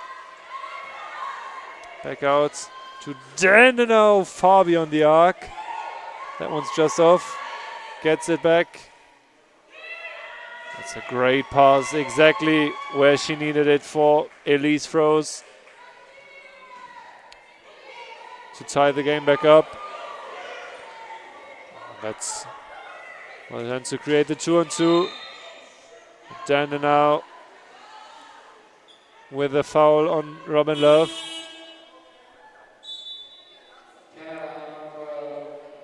back out to Dandenau, far beyond the arc. That one's just off. Gets it back. That's a great pass, exactly where she needed it for Elise Froese to tie the game back up. That's well done to create the 2-on-2. Dandenau with a foul on Robin Love.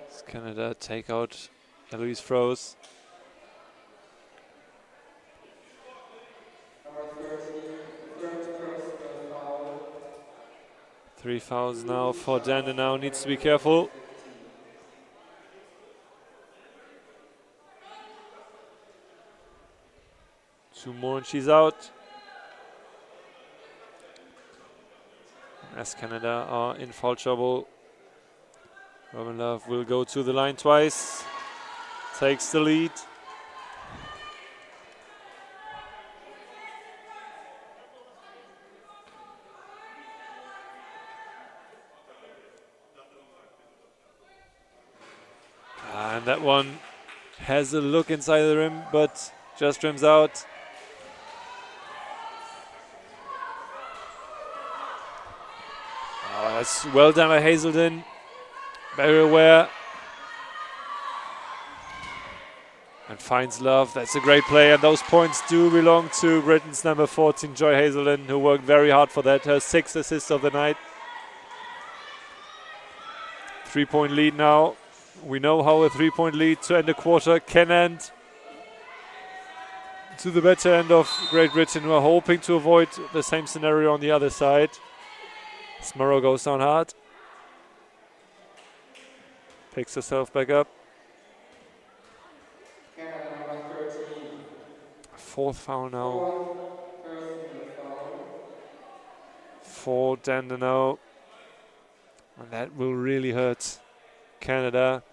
Does Canada take out Elise Froese? Three fouls now for Dandenau. Needs to be careful. Two more and she's out. As Canada are in foul trouble, Robin Love will go to the line twice. Takes the lead. And that one has a look inside the rim, but just rims out. Oh, that's well done by Hazelden. Very aware. And finds Love. That's a great play. And those points do belong to Britain's number 14, Joy Hazelden, who worked very hard for that. Her 6th assist of the night. 3-point lead now. We know how a 3-point lead to end a quarter can end. To the better end of Great Britain, who are hoping to avoid the same scenario on the other side. Smurrow goes down hard. Picks herself back up. Fourth foul now. For Dandenau. And that will really hurt Canada.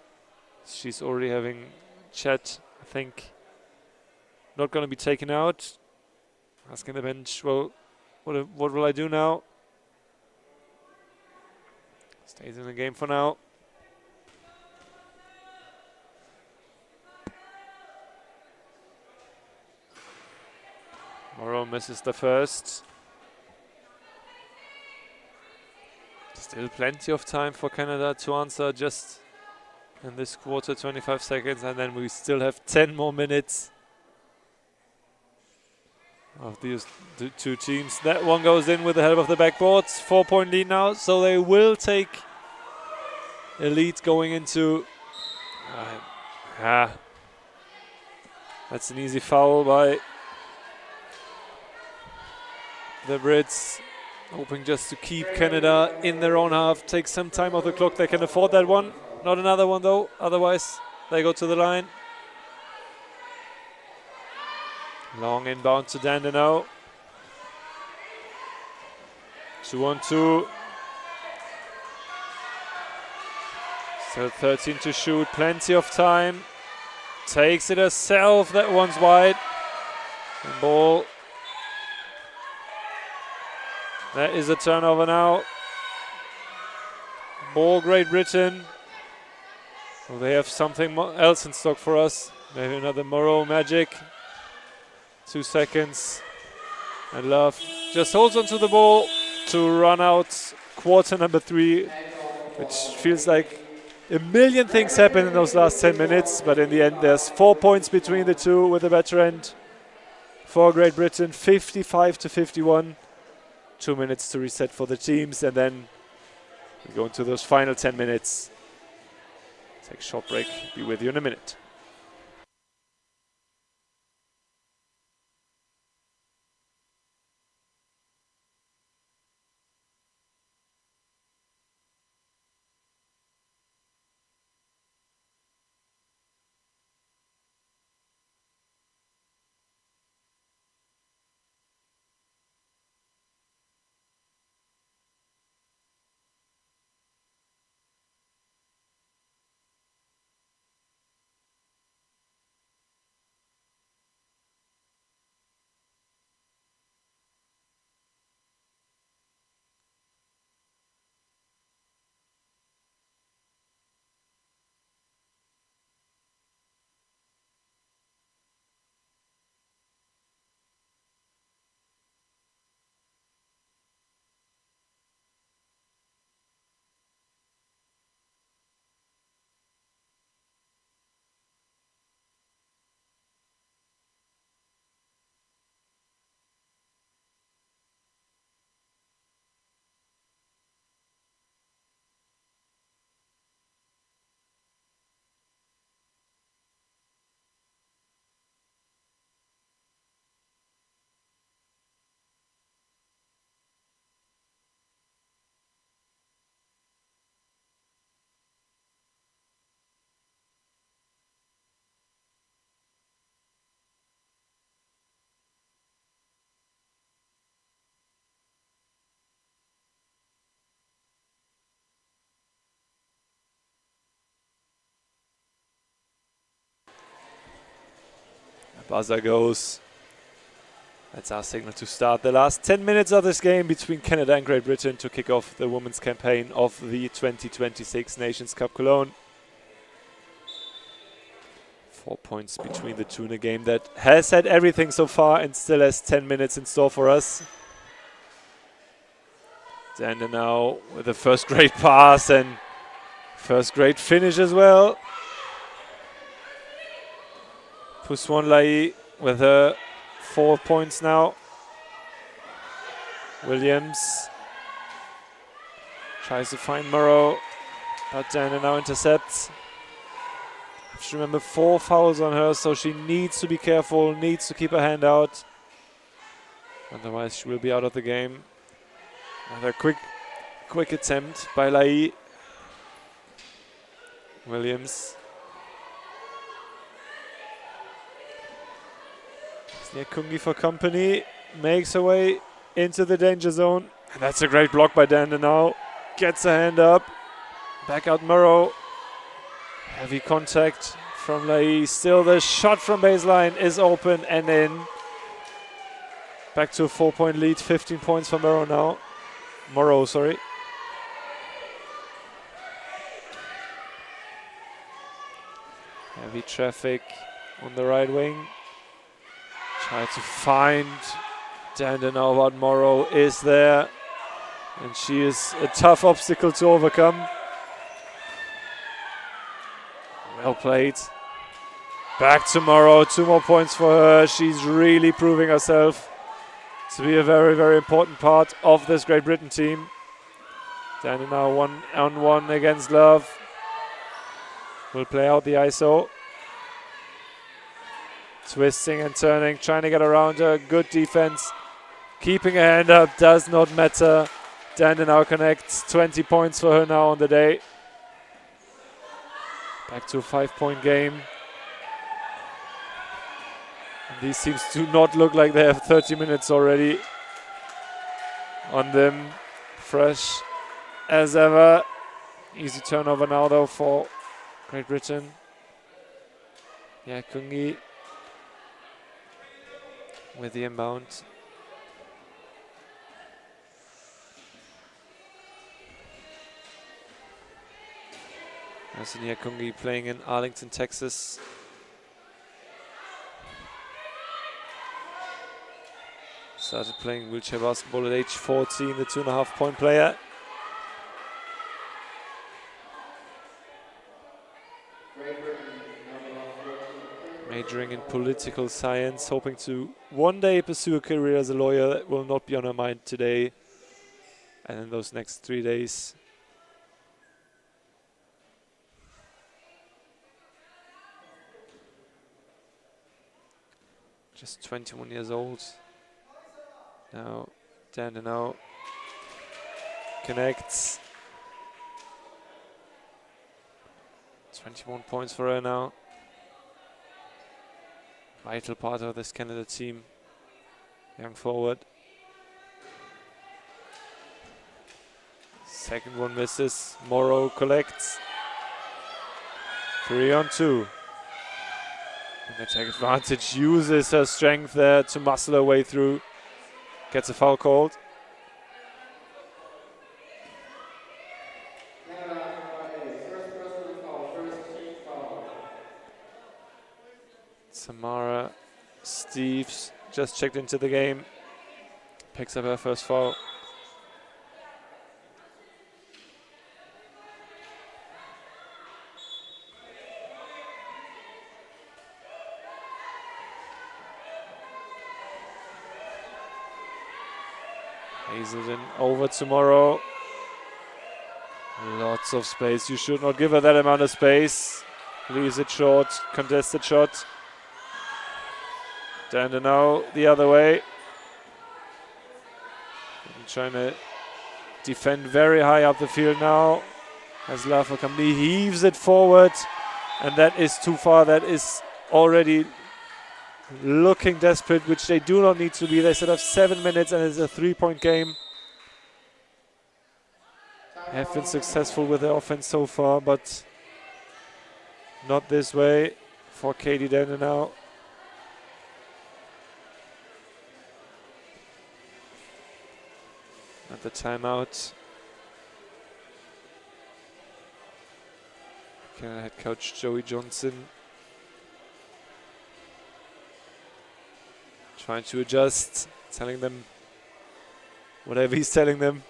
She's already having chat, I think. Not going to be taken out. Asking the bench, well, what will I do now? Stays in the game for now. Morrow misses the first. Still plenty of time for Canada to answer just in this quarter, 25 seconds, and then we still have 10 more minutes of these two teams. That one goes in with the help of the backboards. 4-point lead now, so they will take a lead going into... that's an easy foul by the Brits. Hoping just to keep Canada in their own half. Take some time off the clock. They can afford that one. Not another one though. Otherwise, they go to the line. Long inbound to Dandenau. 2-on-2. Still 13 to shoot. Plenty of time. Takes it herself. That one's wide. And ball. That is a turnover now. Ball Great Britain. Well, they have something else in stock for us. Maybe another Morrow magic. 2 seconds. And Love just holds onto the ball to run out quarter number 3, which feels like a million things happen in those last 10 minutes. But in the end, there's 4 points between the two with the better end for Great Britain, 55 to 51. 2 minutes to reset for the teams, and then we go into those final 10 minutes. Take a short break. Be with you in a minute. Buzzer goes. That's our signal to start the last 10 minutes of this game between Canada and Great Britain to kick off the women's campaign of the 2026 Nations Cup Cologne. 4 points between the two in a game that has had everything so far and still has 10 minutes in store for us. Dander now with the first great pass and first great finish as well. Puswan Lai with her 4 points now. Williams tries to find Morrow, but Dander now intercepts. I have to remember 4 fouls on her, so she needs to be careful, needs to keep her hand out. Otherwise she will be out of the game. Another quick attempt by Lai. Williams. Kungi for company, makes her way into the danger zone. And that's a great block by Dander now. Gets a hand up. Back out Morrow. Heavy contact from Lai. Still the shot from baseline is open and in. Back to a 4-point lead, 15 points for Morrow now. Morrow, sorry. Heavy traffic on the right wing. Try to find Dander now, but Morrow is there. And she is a tough obstacle to overcome. Well played. Back to Morrow, 2 more points for her. She's really proving herself to be a very, very important part of this Great Britain team. Dander now 1-on-1 against Love. Will play out the ISO. Twisting and turning, trying to get around her. Good defense. Keeping a hand up does not matter. Dander now connects. 20 points for her now on the day. Back to a 5-point game. And these teams do not look like they have 30 minutes already on them. Fresh as ever. Easy turnover now though for Great Britain. Yeah, Kungi with the inbound. Arsenio Kungi playing in Arlington, Texas. Started playing wheelchair basketball at age 14, the 2.5-point player. Majoring in political science, hoping to one day pursue a career as a lawyer. That will not be on her mind today and in those next 3 days. Just 21 years old. Now, Dander now connects. 21 points for her now. Vital part of this Canada team. Young forward. Second one misses. Morrow collects. 3-on-2. And they take advantage. Uses her strength there to muscle her way through. Gets a foul called. Samara Steves just checked into the game. Picks up her first foul. Hazelden over tomorrow. Lots of space. You should not give her that amount of space. Leaves it short. Contested shot. Dander now the other way. And trying to defend very high up the field now. As Love for company heaves it forward. And that is too far. That is already looking desperate, which they do not need to be. They still have 7 minutes and it's a 3-point game. Have been successful with their offense so far, but not this way for Katie Dander now. the timeout. Canada head coach Joey Johnson trying to adjust, telling them whatever he's telling them.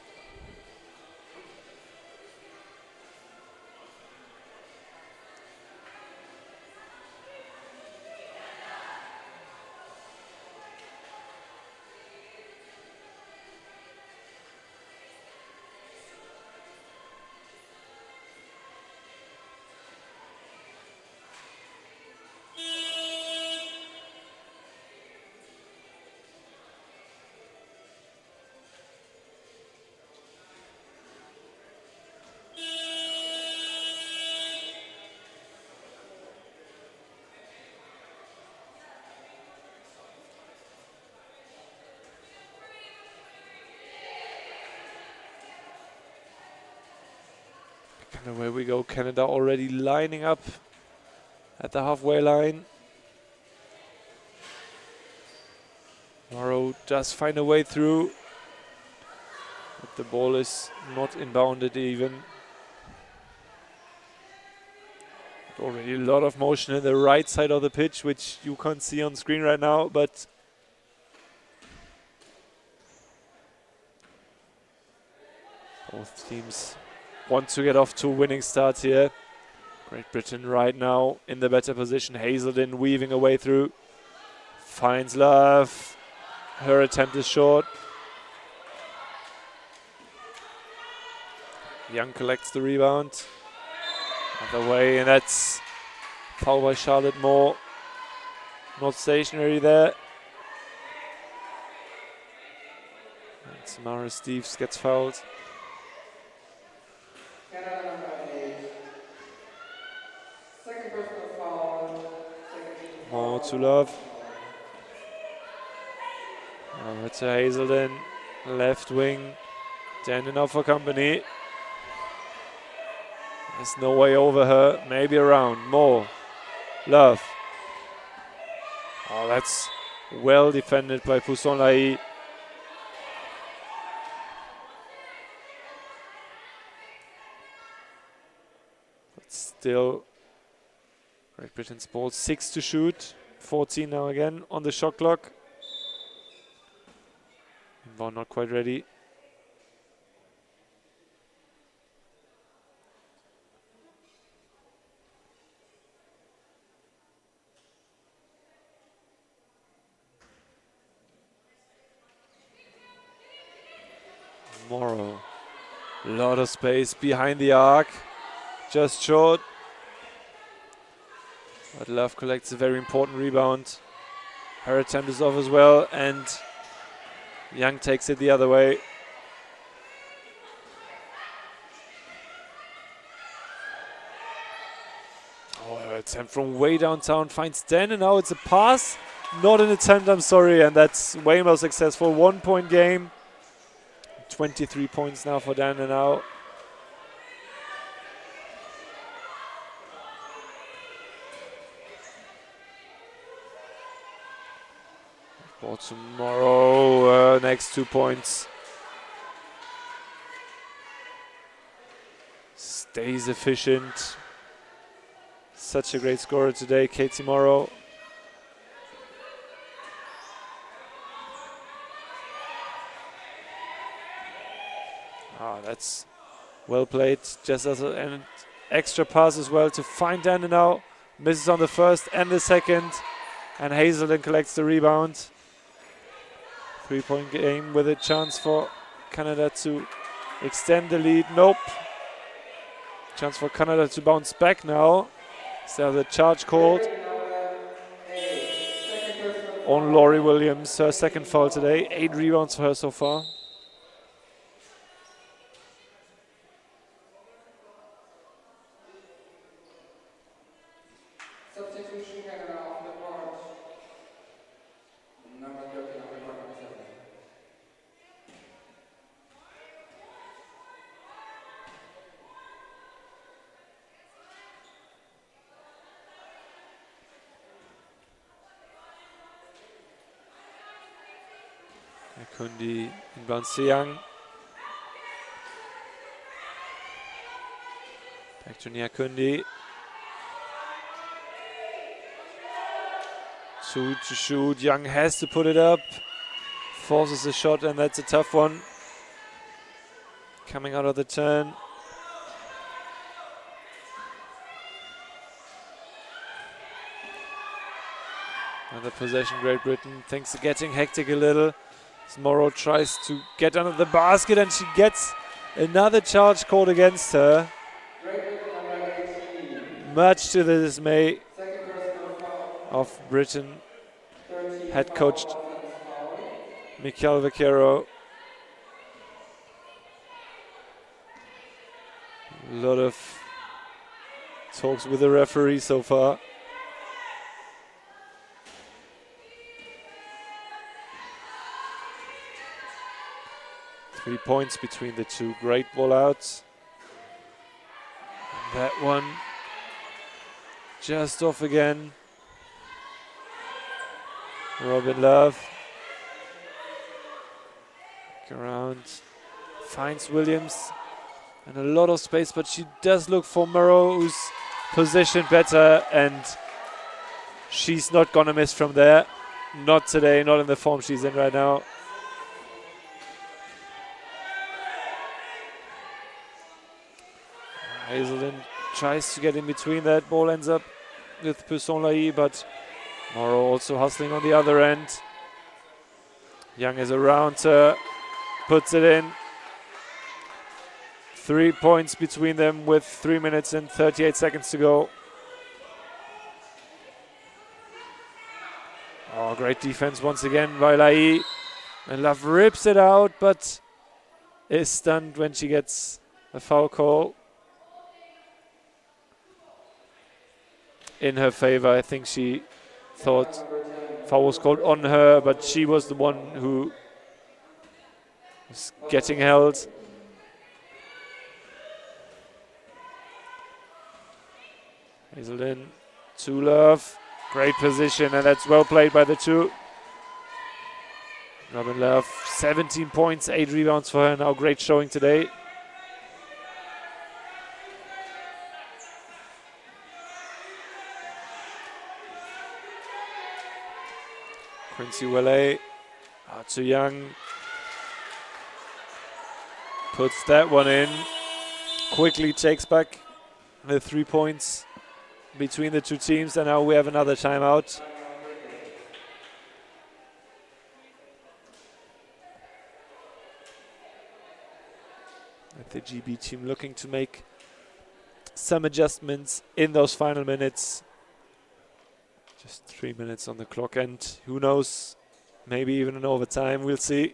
And away we go, Canada already lining up at the halfway line. Morrow does find a way through, but the ball is not inbounded even. Already a lot of motion in the right side of the pitch, which you can't see on screen right now, but both teams want to get off to a winning start here. Great Britain right now in the better position. Hazelden weaving a way through. Finds Love. Her attempt is short. Young collects the rebound. Other way, and that's foul by Charlotte Moore. Not stationary there. And Samara Steeves gets fouled. Canada number 8. Second personal foul. Second More to Love. Over to Hazelden. Left wing. Dandenau for company. There's no way over her. Maybe around. More. Love. Oh, that's well defended by Pousson-Lahy. But still, Great Britain's ball. 6 to shoot. 14 now again on the shot clock. Ball not quite ready. Morrow. A lot of space behind the arc. Just short. But Love collects a very important rebound. Her attempt is off as well, and Young takes it the other way. Oh, her attempt from way downtown finds Den, and now it's a pass. Not an attempt, I'm sorry, and that's way more successful. 1 point game. 23 points now for Dandenau. Ball tomorrow, next 2 points. Stays efficient. Such a great scorer today, Katie Morrow. That's well played. Just as an extra pass as well to find Dandenau. Misses on the first and the second. And Hazelden collects the rebound. 3 point game with a chance for Canada to extend the lead. Nope. Chance for Canada to bounce back now. Is there the charge called? On Laurie Williams, her second foul today. 8 rebounds for her so far. Substitution Canada off the court. Number 13 on the court, number 7. Kundi inbounds to Young. Back to Nyakundi. 2 to shoot. Young has to put it up. Forces a shot, and that's a tough one. Coming out of the turn. Another possession, Great Britain. Things are getting hectic a little. As Morrow tries to get under the basket, and she gets another charge called against her. Much to the dismay of Britain head coach Mikel Vaquero. A lot of talks with the referee so far. Three points between the two. Great ball outs. And that one just off again. Robin Love. Back around. Finds Williams. And a lot of space, but she does look for Morrow, who's positioned better, and she's not gonna miss from there. Not today, not in the form she's in right now. Hazelden tries to get in between that. Ball ends up with Pesson-Lai, but Morrow also hustling on the other end. Young is around her, puts it in. 3 points between them with 3 minutes and 38 seconds to go. Oh, great defense once again by Lai. And Love rips it out, but is stunned when she gets a foul call in her favor. I think she thought foul was called on her, but she was the one who was getting held. Hazelden to Love. Great position, and that's well played by the two. Robin Love, 17 points, 8 rebounds for her now. Great showing today. Quincy Welle out to Young. Puts that one in. Quickly takes back the 3 points between the two teams, and now we have another timeout. And the GB team looking to make some adjustments in those final minutes. Just 3 minutes on the clock, and who knows, maybe even an overtime, we'll see.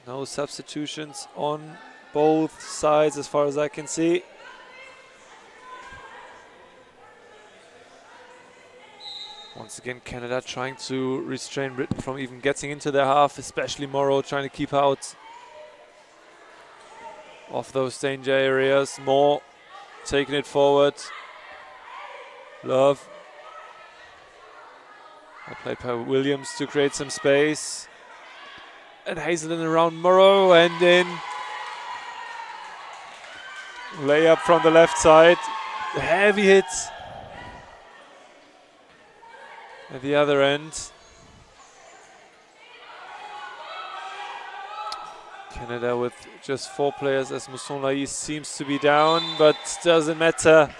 No substitutions on both sides as far as I can see. Once again, Canada trying to restrain Britain from even getting into their half, especially Morrow trying to keep out of those danger areas. Moore taking it forward. Love. Played by Williams to create some space. And Hazelden around Morrow, and in. Layup from the left side. Heavy hit at the other end. Canada with just 4 players, as Pesson-Lai seems to be down, but doesn't matter.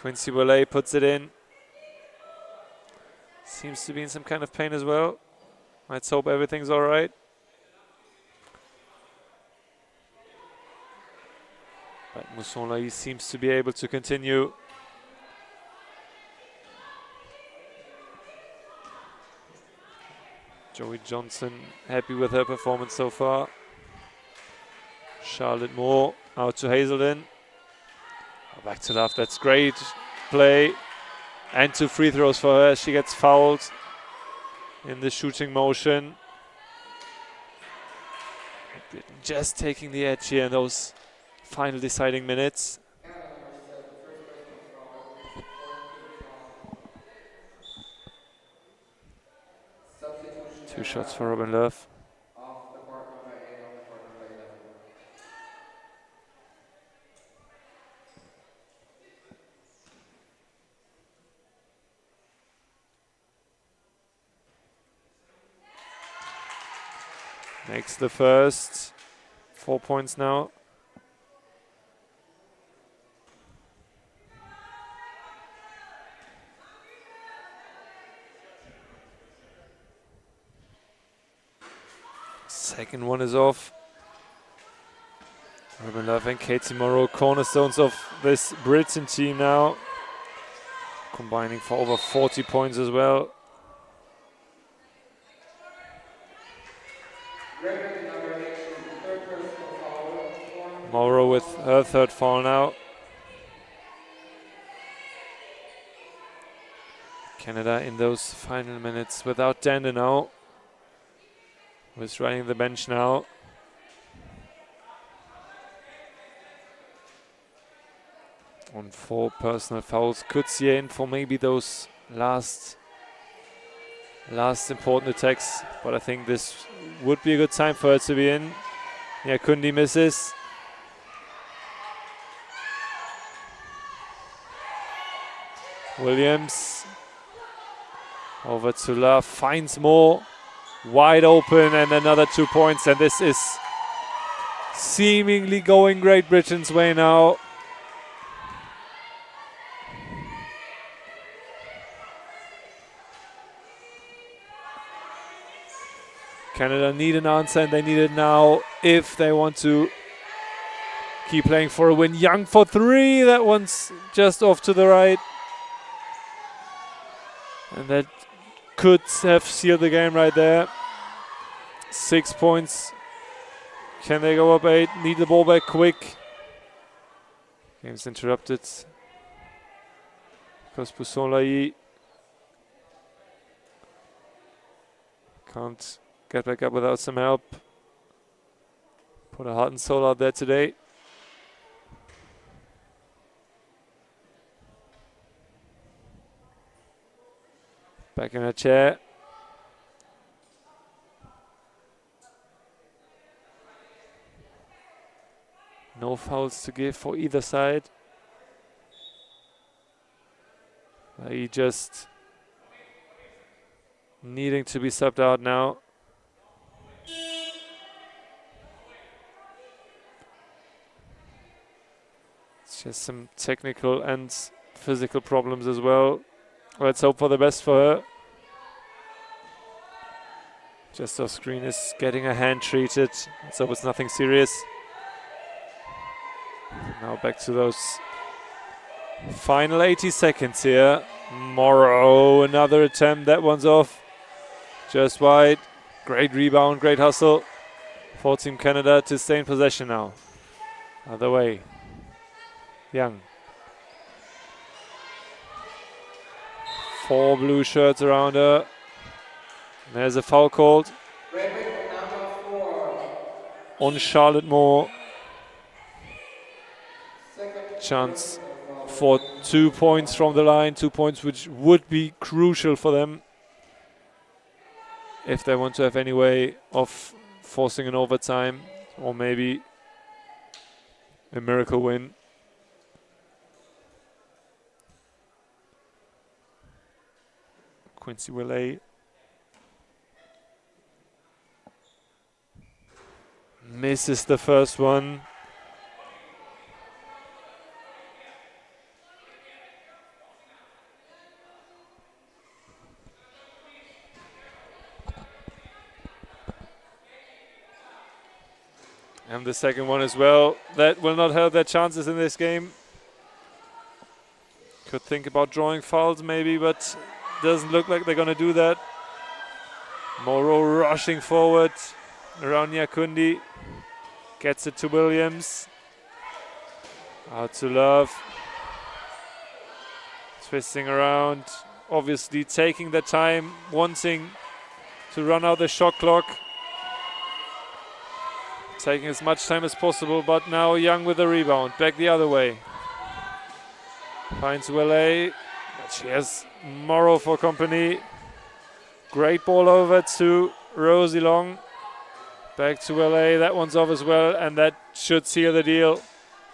Quincy Welle puts it in. seems to be in some kind of pain as well. Let's hope everything's all right. But Mousson-Lahi seems to be able to continue. Joey Johnson happy with her performance so far. Charlotte Moore out to Hazelden. Back to Love, that's great play. And 2 free throws for her. She gets fouled in the shooting motion. Just taking the edge here in those final deciding minutes. Two shots for Robin Love. Makes the first. 4 points now. Second one is off. Robin Love and Katie Morrow, cornerstones of this Britain team now. Combining for over 40 points as well. Morrow with her 3rd foul now. Canada in those final minutes without Danda now. Who's running the bench now. On 4 personal fouls. Could see her in for maybe those last important attacks. But I think this would be a good time for her to be in. Yeah, Kundi misses. Williams over to Love, finds more, wide open, and another 2 points, and this is seemingly going Great Britain's way now. Canada need an answer, and they need it now if they want to keep playing for a win. Young for 3, that one's just off to the right. And that could have sealed the game right there. 6 points. Can they go up 8? Need the ball back quick. Game's interrupted. Because Mousson-Lahi can't get back up without some help. Put a heart and soul out there today. Back in her chair. No fouls to give for either side. He just needing to be subbed out now. It's just some technical and physical problems as well. Let's hope for the best for her. Just off screen is getting a hand treated, so it's nothing serious. Now back to those final 80 seconds here. Morrow, another attempt, that one's off. Just wide, great rebound, great hustle for Team Canada to stay in possession now. Other way, Young. 4 blue shirts around her. There's a foul called on Charlotte Moore. Chance for 2 points from the line, 2 points which would be crucial for them if they want to have any way of forcing an overtime or maybe a miracle win. Quincy Willey misses the first one. And the second one as well. That will not help their chances in this game. Could think about drawing fouls maybe, but doesn't look like they're going to do that. Moreau rushing forward around Nyakundi. Gets it to Williams. Out to Love. Twisting around. Obviously taking the time, wanting to run out the shot clock. Taking as much time as possible, but now Young with the rebound. Back the other way. Finds Willey. But she has Morrow for company. Great ball over to Rosie Long. Back to Willey. That one's off as well, and that should seal the deal.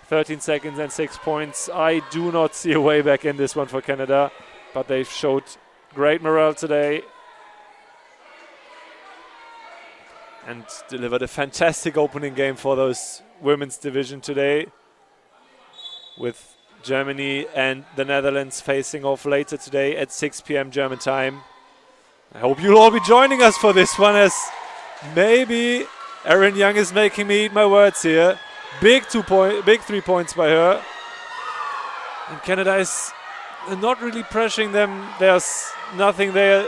13 seconds and 6 points. I do not see a way back in this one for Canada, but they've showed great morale today and delivered a fantastic opening game for those women's division today, with Germany and the Netherlands facing off later today at 6 p.m. German time. I hope you'll all be joining us for this one, as maybe Erin Young is making me eat my words here. Big 3 points by her. And Canada is not really pressuring them. There's nothing there,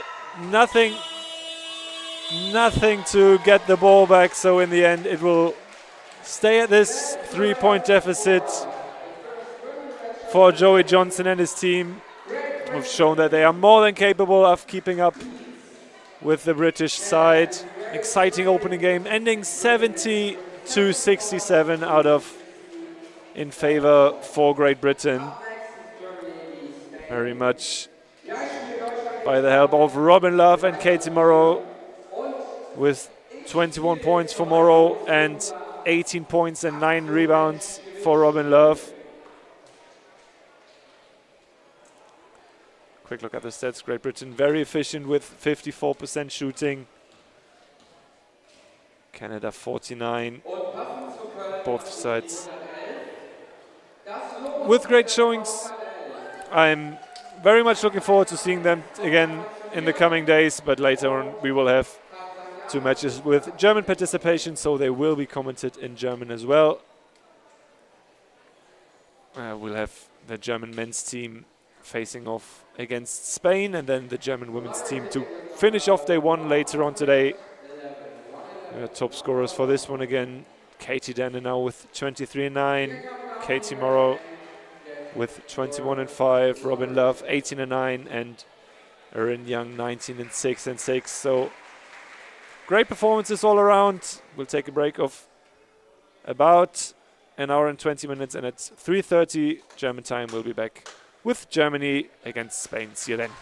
nothing to get the ball back. So in the end, it will stay at this 3-point deficit for Joey Johnson and his team. Have shown that they are more than capable of keeping up with the British side. Exciting opening game, ending 70-67 out of in favor for Great Britain. Very much by the help of Robin Love and Katie Morrow, with 21 points for Morrow and 18 points and 9 rebounds for Robin Love. Quick look at the stats. Great Britain very efficient with 54% shooting. Canada 49. Both sides with great showings. I'm very much looking forward to seeing them again in the coming days, but later on we will have 2 matches with German participation, so they will be commented in German as well. We'll have the German men's team facing off against Spain, and then the German women's team to finish off day 1 later on today. Top scorers for this one again. Katie Danner now with 23 and 9. Katie Morrow with 21 and 5. Robin Love 18 and 9, and Erin Young 19 and 6 and 6. So great performances all around. We'll take a break of about an hour and 20 minutes, and at 3:30 German time we'll be back with Germany against Spain. See you then.